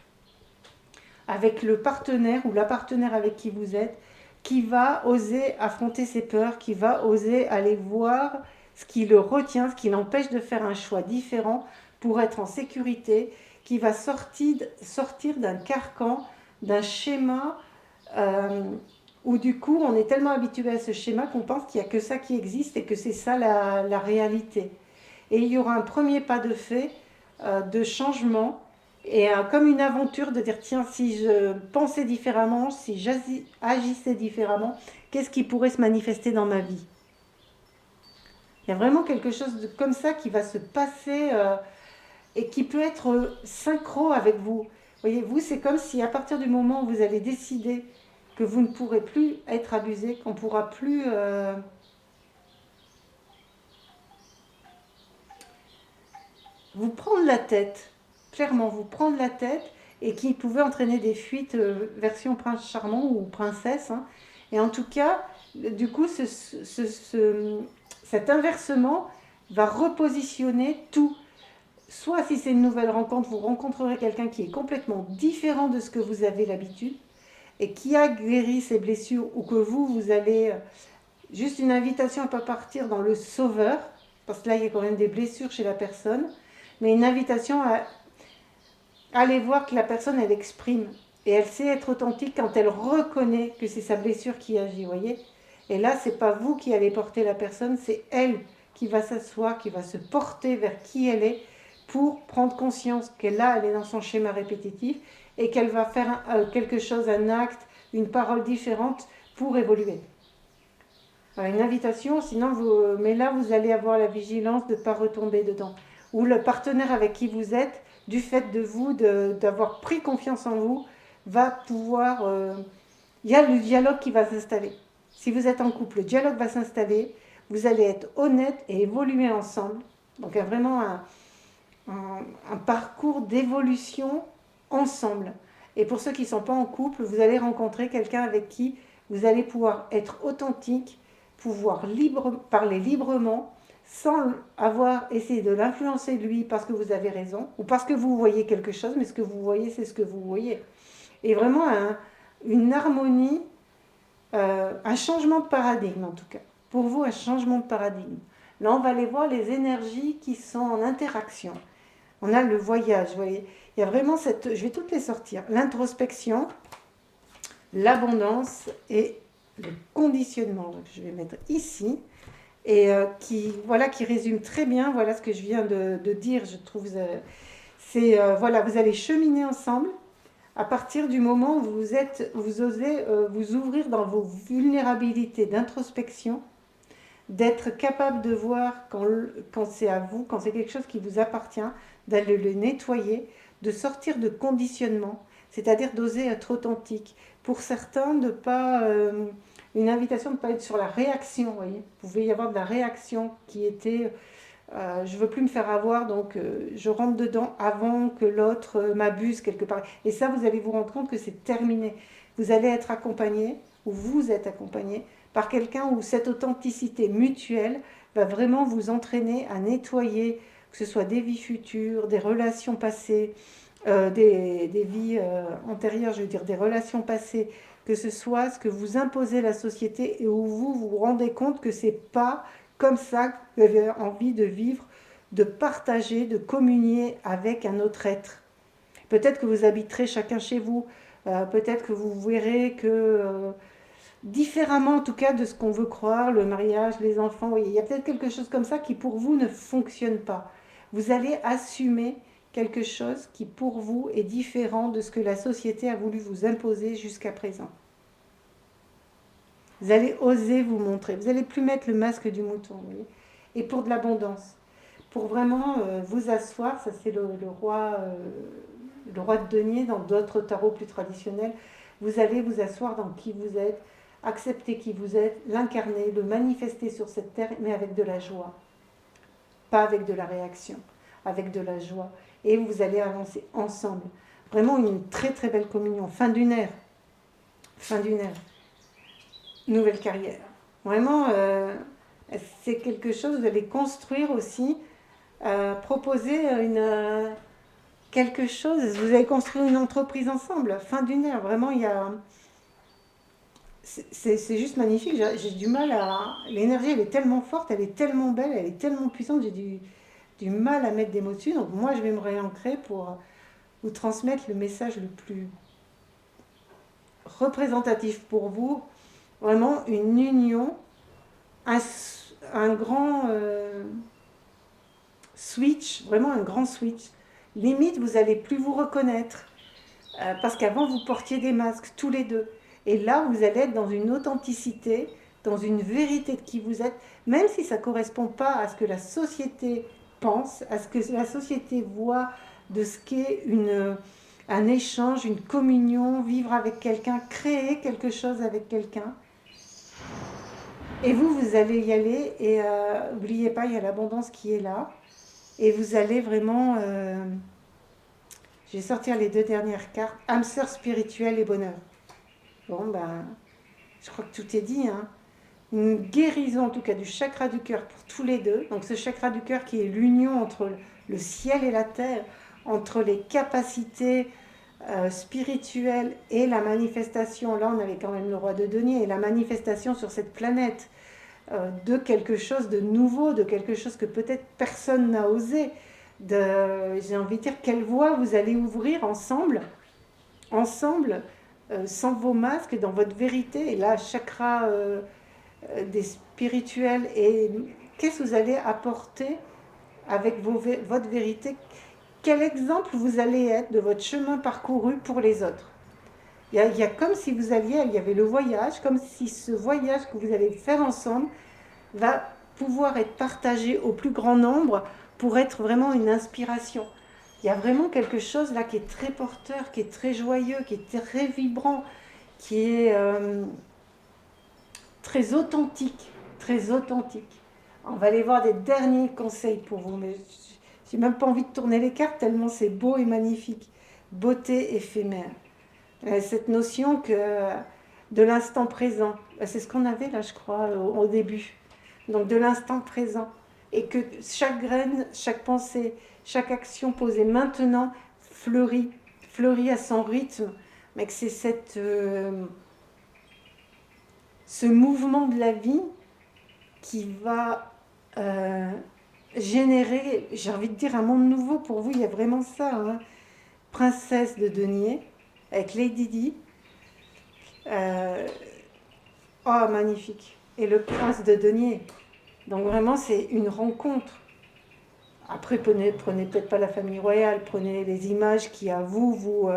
Avec le partenaire ou la partenaire avec qui vous êtes, qui va oser affronter ses peurs, qui va oser aller voir ce qui le retient, ce qui l'empêche de faire un choix différent pour être en sécurité, qui va sortir d'un carcan, d'un schéma où du coup on est tellement habitué à ce schéma qu'on pense qu'il n'y a que ça qui existe et que c'est ça la réalité. Et il y aura un premier pas de fait, de changement, et comme une aventure de dire tiens, si je pensais différemment, si j'agissais différemment, qu'est-ce qui pourrait se manifester dans ma vie? Il y a vraiment quelque chose comme ça qui va se passer et qui peut être synchro avec vous. Voyez, vous, c'est comme si à partir du moment où vous allez décider que vous ne pourrez plus être abusé, qu'on ne pourra plus vous prendre la tête, clairement vous prendre la tête, et qui pouvait entraîner des fuites version prince charmant ou princesse. Hein. Et en tout cas, du coup, cet inversement va repositionner tout. Soit si c'est une nouvelle rencontre, vous rencontrerez quelqu'un qui est complètement différent de ce que vous avez l'habitude et qui a guéri ses blessures, ou que vous allez... juste une invitation à ne pas partir dans le sauveur, parce que là, il y a quand même des blessures chez la personne, mais une invitation à aller voir que la personne, elle exprime. Et elle sait être authentique quand elle reconnaît que c'est sa blessure qui agit, voyez. Et là, c'est pas vous qui allez porter la personne, c'est elle qui va s'asseoir, qui va se porter vers qui elle est pour prendre conscience qu'elle là, elle est dans son schéma répétitif et qu'elle va faire quelque chose, un acte, une parole différente pour évoluer. Voilà, une invitation, sinon mais là, vous allez avoir la vigilance de ne pas retomber dedans. Ou le partenaire avec qui vous êtes, du fait de vous, d'avoir pris confiance en vous, va pouvoir... il y a le dialogue qui va s'installer. Si vous êtes en couple, le dialogue va s'installer, vous allez être honnête et évoluer ensemble. Donc vraiment un parcours d'évolution ensemble. Et pour ceux qui ne sont pas en couple, vous allez rencontrer quelqu'un avec qui vous allez pouvoir être authentique, pouvoir parler librement, sans avoir essayé de l'influencer lui parce que vous avez raison, ou parce que vous voyez quelque chose, mais ce que vous voyez, c'est ce que vous voyez. Et vraiment une harmonie, un changement de paradigme en tout cas. Pour vous, un changement de paradigme. Là, on va aller voir les énergies qui sont en interaction. On a le voyage, vous voyez. Il y a vraiment cette... Je vais toutes les sortir. L'introspection, l'abondance et le conditionnement. Donc, je vais mettre ici. Et qui résume très bien voilà, ce que je viens de dire, je trouve. Voilà, vous allez cheminer ensemble à partir du moment où vous osez vous ouvrir dans vos vulnérabilités d'introspection, d'être capable de voir quand c'est à vous, quand c'est quelque chose qui vous appartient, d'aller le nettoyer, de sortir de conditionnement, c'est-à-dire d'oser être authentique. Pour certains, de pas une invitation de ne pas être sur la réaction. Vous voyez, vous pouvez y avoir de la réaction qui était je veux plus me faire avoir, donc je rentre dedans avant que l'autre m'abuse quelque part. Et ça, vous allez vous rendre compte que c'est terminé. Vous allez être accompagné, ou vous êtes accompagné, par quelqu'un où cette authenticité mutuelle va vraiment vous entraîner à nettoyer, que ce soit des vies futures, des relations passées, des vies antérieures, je veux dire des relations passées, que ce soit ce que vous imposez la société et où vous vous rendez compte que c'est pas comme ça que vous avez envie de vivre, de partager, de communier avec un autre être. Peut-être que vous habiterez chacun chez vous, peut-être que vous verrez que différemment en tout cas de ce qu'on veut croire, le mariage, les enfants, il y a peut-être quelque chose comme ça qui pour vous ne fonctionne pas. Vous allez assumer quelque chose qui pour vous est différent de ce que la société a voulu vous imposer jusqu'à présent. Vous allez oser vous montrer. Vous n'allez plus mettre le masque du mouton. Vous voyez. Et pour de l'abondance. Pour vraiment vous asseoir, ça c'est le roi de denier dans d'autres tarots plus traditionnels. Vous allez vous asseoir dans qui vous êtes, accepter qui vous êtes, l'incarner, le manifester sur cette terre, mais avec de la joie. Pas avec de la réaction, avec de la joie. Et vous allez avancer ensemble. Vraiment une très très belle communion. Fin d'une ère. Fin d'une ère. Nouvelle carrière. Vraiment, c'est quelque chose, vous allez construire aussi, proposer quelque chose, vous allez construire une entreprise ensemble, fin d'une ère. Vraiment, il y a... C'est juste magnifique, j'ai du mal à... L'énergie, elle est tellement forte, elle est tellement belle, elle est tellement puissante, j'ai du mal à mettre des mots dessus. Donc moi, je vais me réancrer pour vous transmettre le message le plus représentatif pour vous. Vraiment une union, un grand switch, vraiment un grand switch. Limite, vous n'allez plus vous reconnaître. Parce qu'avant, vous portiez des masques, tous les deux. Et là, vous allez être dans une authenticité, dans une vérité de qui vous êtes, même si ça ne correspond pas à ce que la société pense, à ce que la société voit de ce qu'est un échange, une communion, vivre avec quelqu'un, créer quelque chose avec quelqu'un. Et vous allez y aller et n'oubliez pas, il y a l'abondance qui est là. Et vous allez vraiment... je vais sortir les deux dernières cartes. Âme sœur spirituelle et bonheur. Bon, ben, je crois que tout est dit. Hein. Une guérison, en tout cas, du chakra du cœur pour tous les deux. Donc, ce chakra du cœur qui est l'union entre le ciel et la terre, entre les capacités spirituelles et la manifestation. Là, on avait quand même le roi de denier. Et la manifestation sur cette planète de quelque chose de nouveau, de quelque chose que peut-être personne n'a osé. J'ai envie de dire, quelle voie vous allez ouvrir ensemble, sans vos masques, dans votre vérité. Et là, chakra des spirituels. Et qu'est-ce que vous allez apporter avec votre vérité? Quel exemple vous allez être de votre chemin parcouru pour les autres? Il y a comme si vous alliez, il y avait le voyage, comme si ce voyage que vous allez faire ensemble va pouvoir être partagé au plus grand nombre pour être vraiment une inspiration. Il y a vraiment quelque chose là qui est très porteur, qui est très joyeux, qui est très vibrant, qui est très authentique, très authentique. On va aller voir des derniers conseils pour vous, mais j'ai même pas envie de tourner les cartes tellement c'est beau et magnifique. Beauté éphémère. Cette notion de l'instant présent, c'est ce qu'on avait là, je crois, au début. Donc de l'instant présent. et que chaque graine, chaque pensée, chaque action posée maintenant fleurit, fleurit à son rythme, mais que c'est ce mouvement de la vie qui va générer, j'ai envie de dire, un monde nouveau pour vous. Il y a vraiment ça, hein. Princesse de denier avec Lady Di. Oh, magnifique. Et le prince de denier. Donc vraiment, c'est une rencontre. Après, prenez peut-être pas la famille royale, prenez les images qui à vous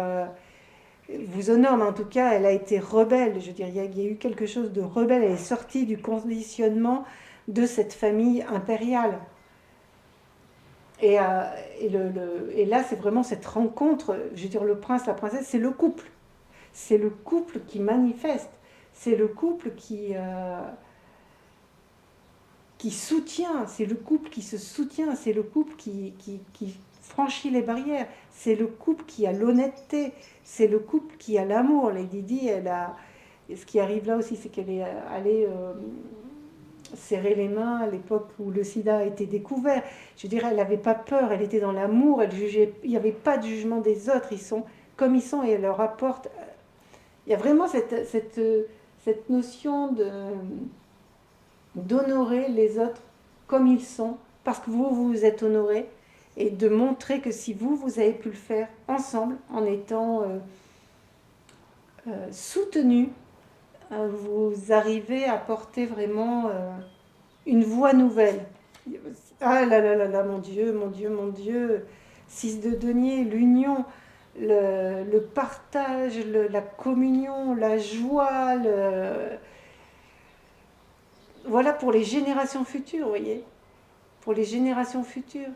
honorent, mais en tout cas, elle a été rebelle. Je veux dire, il y a eu quelque chose de rebelle. Elle est sortie du conditionnement de cette famille impériale. Et, et là, c'est vraiment cette rencontre. Je veux dire, le prince, la princesse, c'est le couple. C'est le couple qui manifeste. C'est le couple qui soutient. C'est le couple qui se soutient. C'est le couple qui franchit les barrières. C'est le couple qui a l'honnêteté. C'est le couple qui a l'amour. Lady Di, elle a... Et ce qui arrive là aussi, c'est qu'elle est allée serrer les mains à l'époque où le sida a été découvert. Je dirais, elle n'avait pas peur, elle était dans l'amour, elle jugeait, il n'y avait pas de jugement des autres, ils sont comme ils sont et elle leur apporte. Il y a vraiment cette notion d'honorer les autres comme ils sont, parce que vous vous êtes honorés, et de montrer que si vous avez pu le faire ensemble, en étant soutenus, vous arrivez à porter vraiment une voix nouvelle. Ah là là là là, mon Dieu, mon Dieu, mon Dieu. 6 de denier, l'union, le partage, la communion, la joie. Voilà pour les générations futures, vous voyez. Pour les générations futures.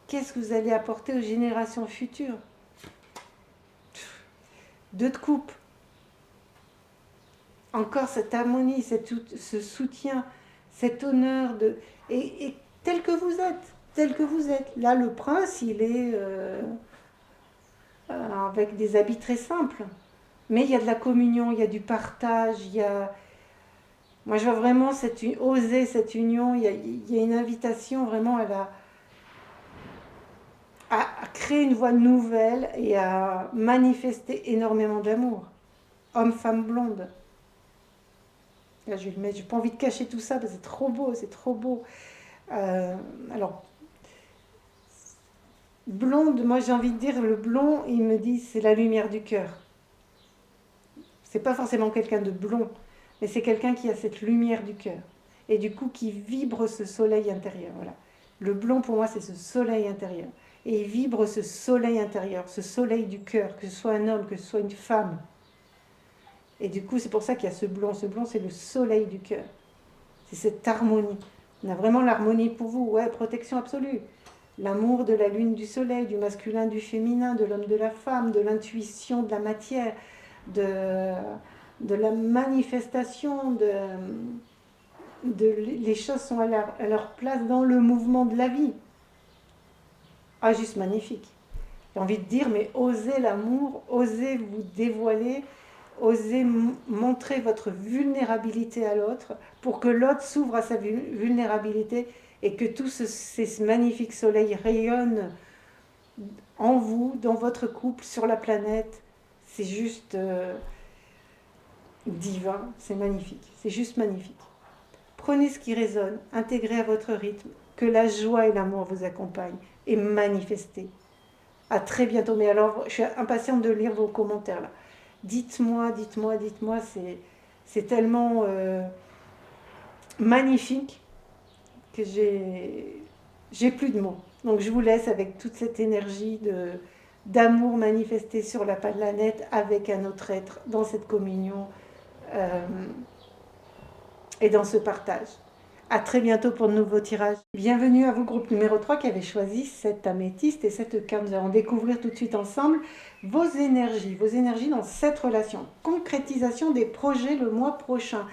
Qu'est-ce que vous allez apporter aux générations futures? 2 de coupe. Encore cette harmonie, ce soutien, cet honneur et tel que vous êtes, tel que vous êtes. Là, le prince, il est avec des habits très simples, mais il y a de la communion, il y a du partage, il y a... Moi, je vois vraiment oser cette union, il y a une invitation vraiment à créer une voie nouvelle et à manifester énormément d'amour. Homme, femme, blonde. Là, je vais le mettre. J'ai pas envie de cacher tout ça parce que c'est trop beau, c'est trop beau. Alors, blonde, moi j'ai envie de dire, le blond, il me dit c'est la lumière du cœur. C'est pas forcément quelqu'un de blond, mais c'est quelqu'un qui a cette lumière du cœur. Et du coup, qui vibre ce soleil intérieur. Voilà. Le blond, pour moi, c'est ce soleil intérieur. Et il vibre ce soleil intérieur, ce soleil du cœur, que ce soit un homme, que ce soit une femme. Et du coup, c'est pour ça qu'il y a ce blond. Ce blond, c'est le soleil du cœur. C'est cette harmonie. On a vraiment l'harmonie pour vous. Ouais, protection absolue. L'amour de la lune, du soleil, du masculin, du féminin, de l'homme, de la femme, de l'intuition, de la matière, de la manifestation, les choses sont à leur place dans le mouvement de la vie. Ah, juste magnifique. J'ai envie de dire, mais osez l'amour, osez vous dévoiler, osez montrer votre vulnérabilité à l'autre pour que l'autre s'ouvre à sa vulnérabilité et que tout ces magnifiques soleils rayonnent en vous, dans votre couple, sur la planète. C'est juste divin, c'est magnifique, c'est juste magnifique. Prenez ce qui résonne, intégrez à votre rythme, que la joie et l'amour vous accompagnent et manifestez. À très bientôt. Mais alors, je suis impatiente de lire vos commentaires là. Dites-moi, dites-moi, dites-moi, c'est tellement magnifique que j'ai plus de mots. Donc je vous laisse avec toute cette énergie d'amour manifesté sur la planète avec un autre être dans cette communion et dans ce partage. À très bientôt pour de nouveaux tirages. Bienvenue à vous, groupe numéro 3 qui avait choisi cette améthyste et cette carte. Nous allons découvrir tout de suite ensemble vos énergies dans cette relation. Concrétisation des projets le mois prochain.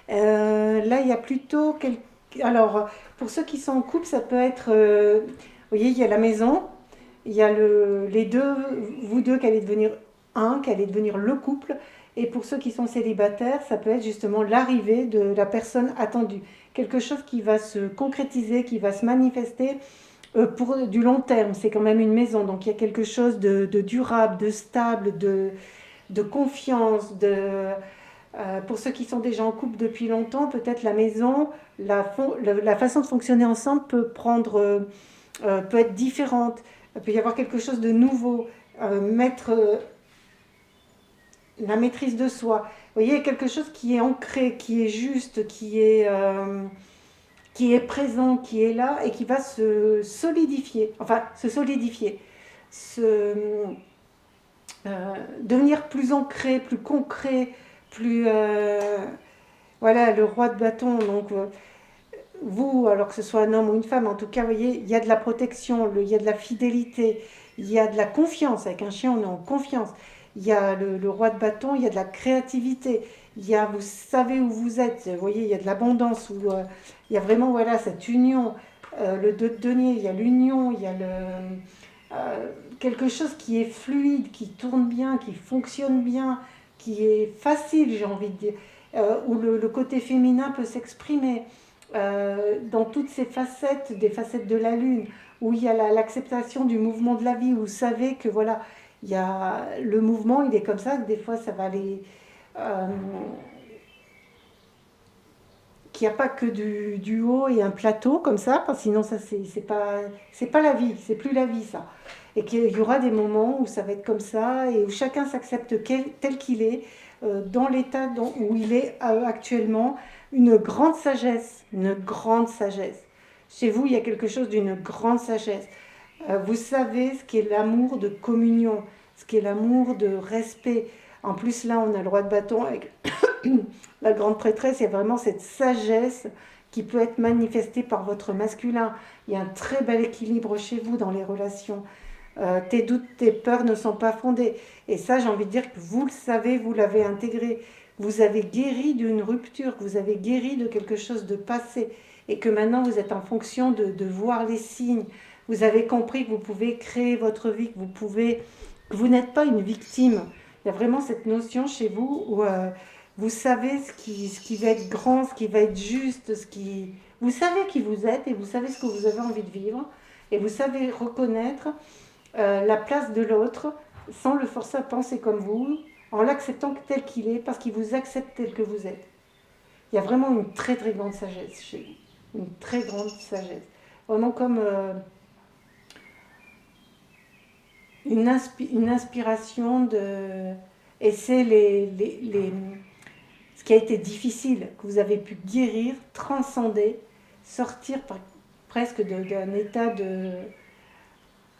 Là, il y a plutôt quelques... Alors, pour ceux qui sont en couple, ça peut être... vous voyez, il y a la maison, il y a les deux, vous deux qui allez devenir un, qui allez devenir le couple. Et pour ceux qui sont célibataires, ça peut être justement l'arrivée de la personne attendue. quelque chose qui va se concrétiser, qui va se manifester pour du long terme. C'est quand même une maison, donc il y a quelque chose de durable, de stable, de confiance, pour ceux qui sont déjà en couple depuis longtemps, peut-être la maison, la façon de fonctionner ensemble peut être différente. Il peut y avoir quelque chose de nouveau. Mettre la maîtrise de soi. Vous voyez, quelque chose qui est ancré, qui est juste, qui est présent, qui est là et qui va se solidifier. Enfin, se solidifier. Se, Devenir plus ancré, plus concret, plus... voilà, le roi de bâton. Donc, vous, alors que ce soit un homme ou une femme, en tout cas, vous voyez, il y a de la protection, il y a de la fidélité, il y a de la confiance. Avec un chien, on est en confiance. Il y a le roi de bâton, il y a de la créativité. Il y a, vous savez où vous êtes. Vous voyez, il y a de l'abondance. Il y a vraiment, voilà, cette union. Le deux de denier, il y a l'union, il y a quelque chose qui est fluide, qui tourne bien, qui fonctionne bien, qui est facile, j'ai envie de dire, où le côté féminin peut s'exprimer dans toutes ces facettes, des facettes de la lune, où il y a l'acceptation du mouvement de la vie, où vous savez que voilà, il y a le mouvement, il est comme ça, que des fois ça va aller... qu'il n'y a pas que du haut et un plateau comme ça, parce que sinon ça c'est pas la vie, c'est plus la vie ça. Et qu'il y aura des moments où ça va être comme ça et où chacun s'accepte tel qu'il est, dans l'état où il est actuellement, une grande sagesse, une grande sagesse. Chez vous, il y a quelque chose d'une grande sagesse. Vous savez ce qu'est l'amour de communion, ce qu'est l'amour de respect. En plus, là, on a le roi de bâton avec la grande prêtresse. Il y a vraiment cette sagesse qui peut être manifestée par votre masculin. Il y a un très bel équilibre chez vous dans les relations. Tes doutes, tes peurs ne sont pas fondés. Et ça, j'ai envie de dire que vous le savez, vous l'avez intégré. Vous avez guéri d'une rupture, vous avez guéri de quelque chose de passé. Et que maintenant, vous êtes en fonction de voir les signes. Vous avez compris que vous pouvez créer votre vie, que vous n'êtes pas une victime. Il y a vraiment cette notion chez vous où vous savez ce qui va être grand, ce qui va être juste, vous savez qui vous êtes et vous savez ce que vous avez envie de vivre. Et vous savez reconnaître la place de l'autre sans le forcer à penser comme vous, en l'acceptant tel qu'il est, parce qu'il vous accepte tel que vous êtes. Il y a vraiment une très très grande sagesse chez vous. Une très grande sagesse. Vraiment comme une inspiration de... Et c'est ce qui a été difficile, que vous avez pu guérir, transcender, sortir presque d'un état de...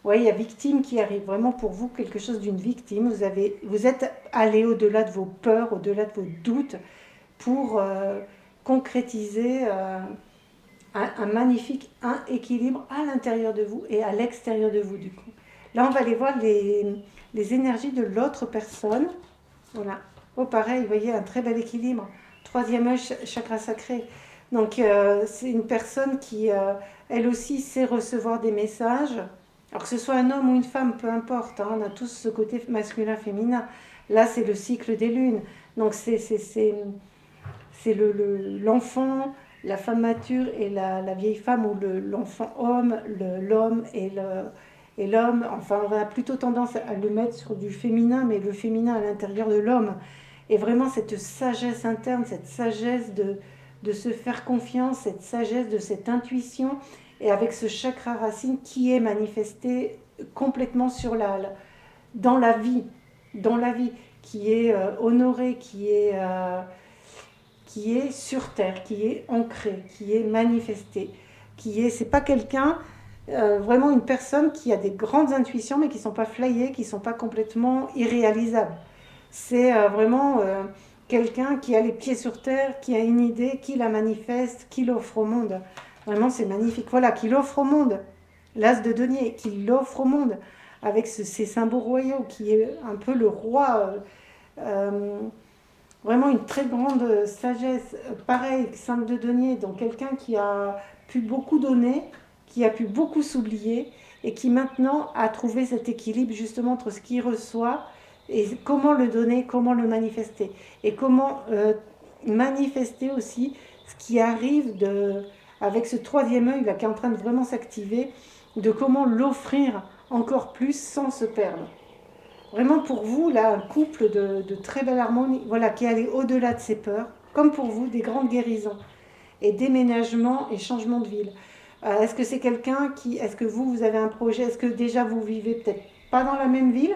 Oui, il y a victime qui arrive, vraiment pour vous quelque chose d'une victime. Vous êtes allé au-delà de vos peurs, au-delà de vos doutes, pour concrétiser un magnifique équilibre à l'intérieur de vous et à l'extérieur de vous du coup. Là, on va aller voir les énergies de l'autre personne. Voilà. Oh, pareil, vous voyez, un très bel équilibre. Troisième œil, chakra sacré. Donc, c'est une personne qui, elle aussi, sait recevoir des messages. Alors que ce soit un homme ou une femme, peu importe. Hein, on a tous ce côté masculin-féminin. Là, c'est le cycle des lunes. Donc, c'est l'enfant, la femme mature et la vieille femme, ou l'enfant homme, l'homme et l'homme. Enfin, on a plutôt tendance à le mettre sur du féminin, mais le féminin à l'intérieur de l'homme. Et vraiment cette sagesse interne, cette sagesse de se faire confiance, cette sagesse de cette intuition, et avec ce chakra racine qui est manifesté complètement dans la vie, qui est honoré, qui est sur terre, qui est ancré, qui est manifesté, c'est pas quelqu'un, vraiment une personne qui a des grandes intuitions, mais qui ne sont pas flyées, qui ne sont pas complètement irréalisables. C'est vraiment quelqu'un qui a les pieds sur terre, qui a une idée, qui la manifeste, qui l'offre au monde. Vraiment, c'est magnifique. Voilà, qui l'offre au monde. L'as de denier, qui l'offre au monde, avec ces symboles royaux, qui est un peu le roi. Vraiment une très grande sagesse. Pareil, 5 de denier, donc quelqu'un qui a pu beaucoup donner, qui a pu beaucoup s'oublier, et qui maintenant a trouvé cet équilibre justement entre ce qu'il reçoit et comment le donner, comment le manifester. Et comment manifester aussi ce qui arrive avec ce troisième œil là qui est en train de vraiment s'activer, de comment l'offrir encore plus sans se perdre. Vraiment pour vous, là, un couple de très belle harmonie, voilà, qui est allé au-delà de ses peurs, comme pour vous, des grandes guérisons et déménagement et changement de ville. Est-ce que c'est quelqu'un est-ce que vous avez un projet, est-ce que déjà vous vivez peut-être pas dans la même ville,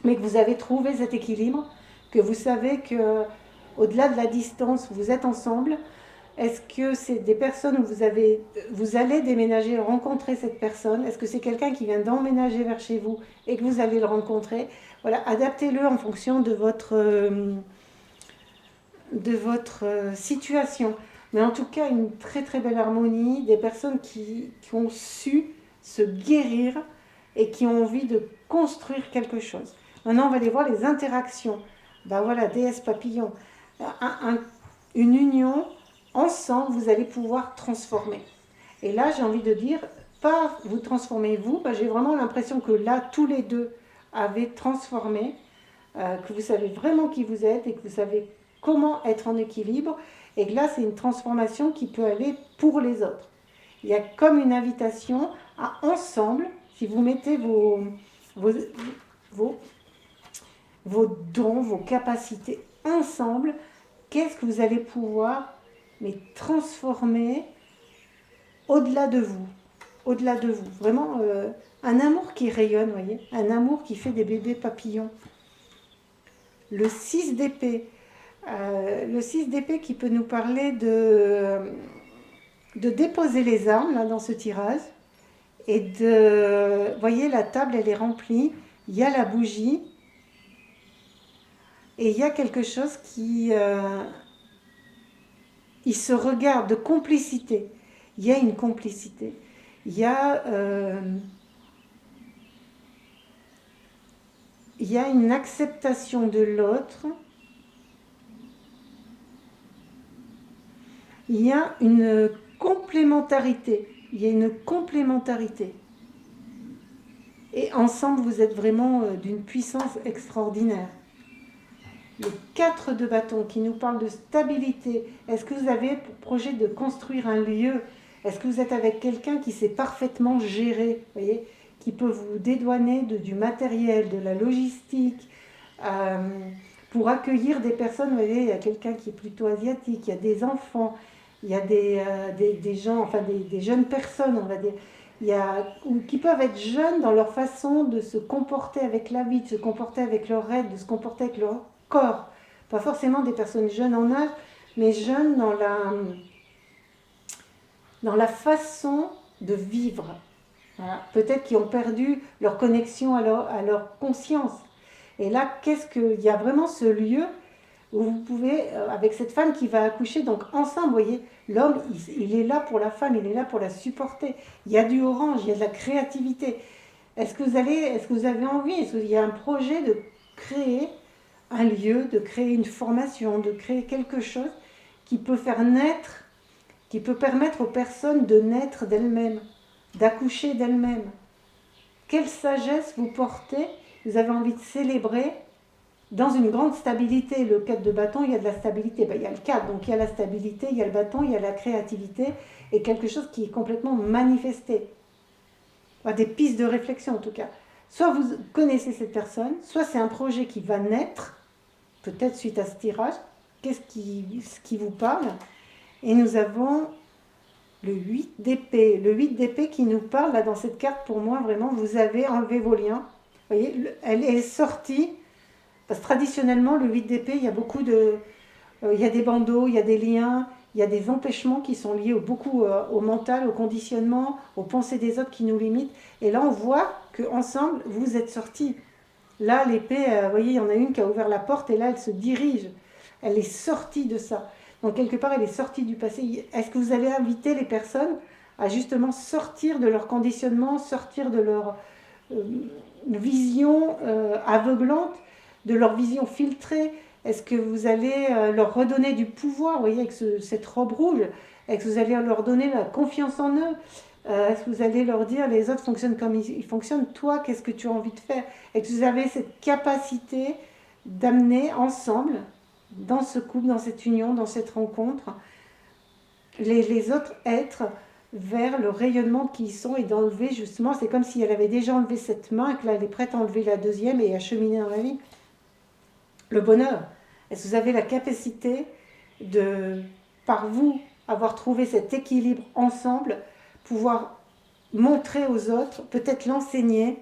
mais que vous avez trouvé cet équilibre, que vous savez que au-delà de la distance, vous êtes ensemble. Est-ce que c'est des personnes où vous allez déménager, rencontrer cette personne? Est-ce que c'est quelqu'un qui vient d'emménager vers chez vous et que vous allez le rencontrer? Voilà, adaptez-le en fonction de votre situation. Mais en tout cas, une très très belle harmonie, des personnes qui ont su se guérir et qui ont envie de construire quelque chose. Maintenant, on va aller voir les interactions. Ben voilà, déesse papillon. Une union, ensemble, vous allez pouvoir transformer. Et là, j'ai envie de dire, pas vous transformez vous, ben, j'ai vraiment l'impression que là, tous les deux avez transformé, que vous savez vraiment qui vous êtes et que vous savez comment être en équilibre. Et que là, c'est une transformation qui peut aller pour les autres. Il y a comme une invitation à ensemble, si vous mettez vos dons, vos capacités ensemble, qu'est-ce que vous allez pouvoir transformer au-delà de vous. Au-delà de vous. Vraiment, un amour qui rayonne, vous voyez, un amour qui fait des bébés papillons. Le 6 d'épée. Le 6 d'épée qui peut nous parler de déposer les armes là, dans ce tirage. Et vous voyez, la table, elle est remplie. Il y a la bougie. Et il y a quelque chose il se regarde de complicité. Il y a une complicité. Il y a une acceptation de l'autre. Il y a une complémentarité. Il y a une complémentarité. Et ensemble, vous êtes vraiment d'une puissance extraordinaire. Le 4 de bâton qui nous parle de stabilité. Est-ce que vous avez pour projet de construire un lieu? Est-ce que vous êtes avec quelqu'un qui sait parfaitement gérer, voyez, qui peut vous dédouaner du matériel, de la logistique, pour accueillir des personnes? Vous voyez, il y a quelqu'un qui est plutôt asiatique, il y a des enfants, il y a des gens, enfin des jeunes personnes, on va dire, qui peuvent être jeunes dans leur façon de se comporter avec la vie, de se comporter avec leur rêve, de se comporter avec leur corps. Pas forcément des personnes jeunes en âge, mais jeunes dans la façon de vivre. Voilà. Peut-être qu'ils ont perdu leur connexion à leur conscience. Et là, il y a vraiment ce lieu où vous pouvez, avec cette femme qui va accoucher, donc ensemble, vous voyez, l'homme, il est là pour la femme, il est là pour la supporter. Il y a du orange, il y a de la créativité. Est-ce que vous avez envie, est-ce qu'il y a un projet de créer un lieu, de créer une formation, de créer quelque chose qui peut faire naître, qui peut permettre aux personnes de naître d'elles-mêmes, d'accoucher d'elles-mêmes? Quelle sagesse vous portez? Vous avez envie de célébrer dans une grande stabilité. Le 4 de bâton, il y a de la stabilité. Il y a le 4, donc il y a la stabilité, il y a le bâton, il y a la créativité, et quelque chose qui est complètement manifesté. Des pistes de réflexion en tout cas. Soit vous connaissez cette personne, soit c'est un projet qui va naître, peut-être suite à ce tirage. Qu'est-ce qui vous parle? Et nous avons le 8 d'épée. Le 8 d'épée qui nous parle, là dans cette carte, pour moi, vraiment, vous avez enlevé vos liens. Vous voyez, elle est sortie. Parce que traditionnellement, le 8 d'épée, il y a beaucoup il y a des bandeaux, il y a des liens, il y a des empêchements qui sont liés beaucoup au mental, au conditionnement, aux pensées des autres qui nous limitent. Et là, on voit qu'ensemble, vous êtes sortis. Là, l'épée, vous voyez, il y en a une qui a ouvert la porte et là, elle se dirige. Elle est sortie de ça. Donc, quelque part, elle est sortie du passé. Est-ce que vous allez inviter les personnes à justement sortir de leur conditionnement, sortir de leur vision aveuglante, de leur vision filtrée? Est-ce que vous allez leur redonner du pouvoir, vous voyez, avec cette robe rouge? Est-ce que vous allez leur donner la confiance en eux? Est-ce que vous allez leur dire, les autres fonctionnent comme ils fonctionnent, toi, qu'est-ce que tu as envie de faire? Est-ce que vous avez cette capacité d'amener ensemble, dans ce couple, dans cette union, dans cette rencontre, les autres êtres vers le rayonnement qu'ils sont et d'enlever justement, c'est comme si elle avait déjà enlevé cette main et que là elle est prête à enlever la deuxième et à cheminer dans la vie. Le bonheur. Est-ce que vous avez la capacité de, par vous, avoir trouvé cet équilibre ensemble, pouvoir montrer aux autres, peut-être l'enseigner,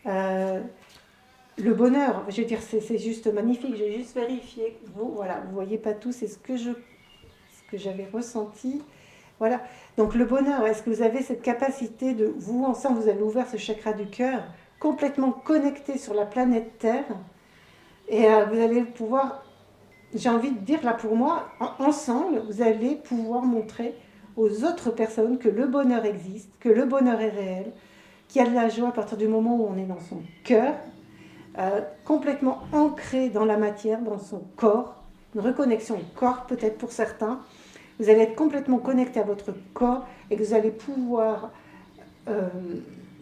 euh, le bonheur, je veux dire, c'est juste magnifique. J'ai juste vérifié. Vous, voilà, vous voyez pas tout, c'est ce que j'avais ressenti. Voilà. Donc le bonheur, est-ce que vous avez cette capacité de, vous ensemble, vous avez ouvert ce chakra du cœur, complètement connecté sur la planète Terre, et vous allez pouvoir, j'ai envie de dire là pour moi, ensemble, vous allez pouvoir montrer aux autres personnes que le bonheur existe, que le bonheur est réel, qu'il y a de la joie à partir du moment où on est dans son cœur, complètement ancré dans la matière, dans son corps, une reconnexion au corps peut-être pour certains. Vous allez être complètement connecté à votre corps et que vous allez pouvoir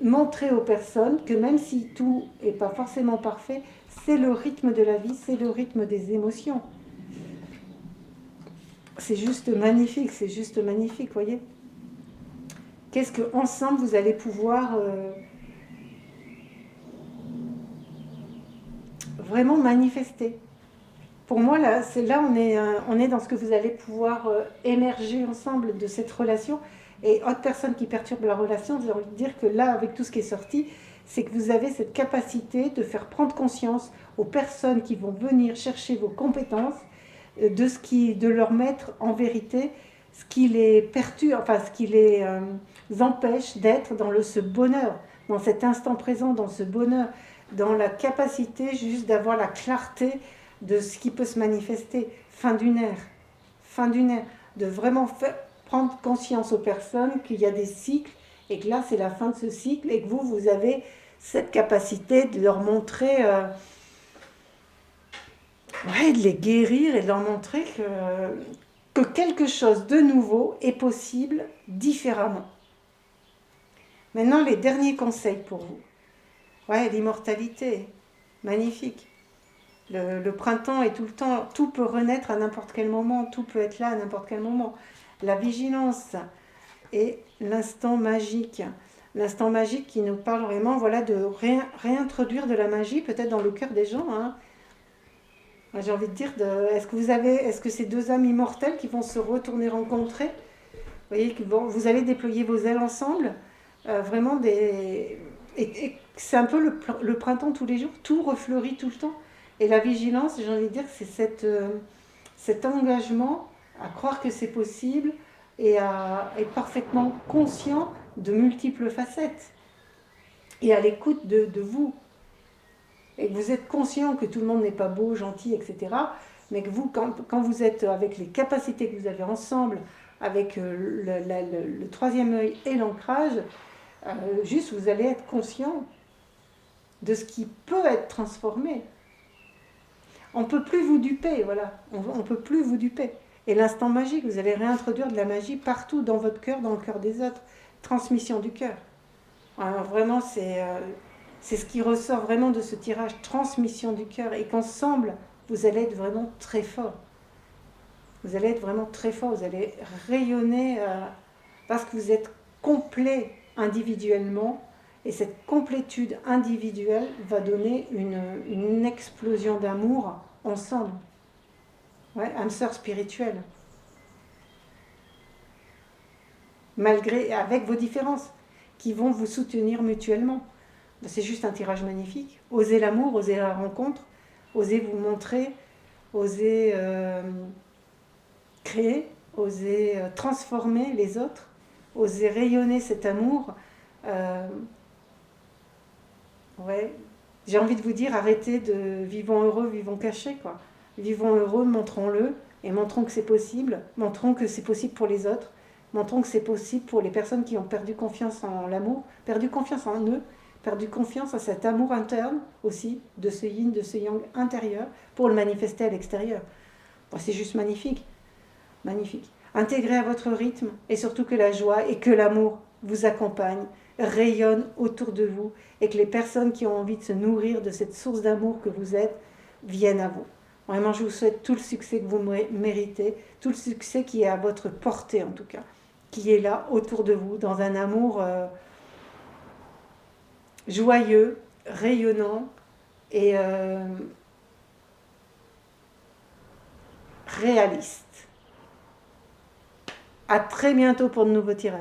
montrer aux personnes que même si tout n'est pas forcément parfait, c'est le rythme de la vie, c'est le rythme des émotions. C'est juste magnifique, voyez. Qu'est-ce que ensemble vous allez pouvoir vraiment manifester. Pour moi, là, on est dans ce que vous allez pouvoir émerger ensemble de cette relation. Et autre personne qui perturbe la relation, j'ai envie de dire que là, avec tout ce qui est sorti, c'est que vous avez cette capacité de faire prendre conscience aux personnes qui vont venir chercher vos compétences, de leur mettre en vérité ce qui les perturbe, enfin ce qui les empêche d'être dans ce bonheur, dans cet instant présent, dans ce bonheur, dans la capacité juste d'avoir la clarté de ce qui peut se manifester. Fin d'une ère, de vraiment prendre conscience aux personnes qu'il y a des cycles et que là c'est la fin de ce cycle et que vous avez cette capacité de leur montrer, de les guérir et de leur montrer que quelque chose de nouveau est possible différemment. Maintenant, les derniers conseils pour vous. L'immortalité, magnifique. Le printemps est tout le temps, tout peut renaître à n'importe quel moment, tout peut être là à n'importe quel moment. La vigilance et l'instant magique. L'instant magique qui nous parle vraiment de réintroduire de la magie peut-être dans le cœur des gens. Hein. J'ai envie de dire, est-ce que ces deux âmes immortelles qui vont se retourner rencontrer, vous voyez, vous allez déployer vos ailes ensemble, vraiment et c'est un peu le printemps tous les jours, tout refleurit tout le temps. Et la vigilance, j'ai envie de dire, c'est cet engagement à croire que c'est possible et à être parfaitement conscient de multiples facettes et à l'écoute de vous. Et que vous êtes conscient que tout le monde n'est pas beau, gentil, etc. Mais que vous, quand vous êtes avec les capacités que vous avez ensemble, avec le troisième œil et l'ancrage, juste vous allez être conscient de ce qui peut être transformé. On ne peut plus vous duper, voilà. On ne peut plus vous duper. Et l'instant magique, vous allez réintroduire de la magie partout dans votre cœur, dans le cœur des autres. Transmission du cœur. Alors vraiment, c'est ce qui ressort vraiment de ce tirage, transmission du cœur. Et qu'ensemble, vous allez être vraiment très fort. Vous allez être vraiment très fort, vous allez rayonner parce que vous êtes complet individuellement. Et cette complétude individuelle va donner une explosion d'amour ensemble. Âme sœur spirituelle. Avec vos différences, qui vont vous soutenir mutuellement. C'est juste un tirage magnifique. Osez l'amour, osez la rencontre, osez vous montrer, osez créer, osez transformer les autres, osez rayonner cet amour. J'ai envie de vous dire, arrêtez de vivons heureux, vivons cachés, quoi. Vivons heureux, montrons-le, et montrons que c'est possible, montrons que c'est possible pour les autres, montrons que c'est possible pour les personnes qui ont perdu confiance en l'amour, perdu confiance en eux, perdu confiance en cet amour interne aussi, de ce yin, de ce yang intérieur, pour le manifester à l'extérieur. C'est juste magnifique, magnifique. Intégrez à votre rythme, et surtout que la joie et que l'amour vous accompagnent, rayonnent autour de vous, et que les personnes qui ont envie de se nourrir de cette source d'amour que vous êtes, viennent à vous. Vraiment, je vous souhaite tout le succès que vous méritez, tout le succès qui est à votre portée en tout cas, qui est là autour de vous, dans un amour joyeux, rayonnant et réaliste. À très bientôt pour de nouveaux tirages.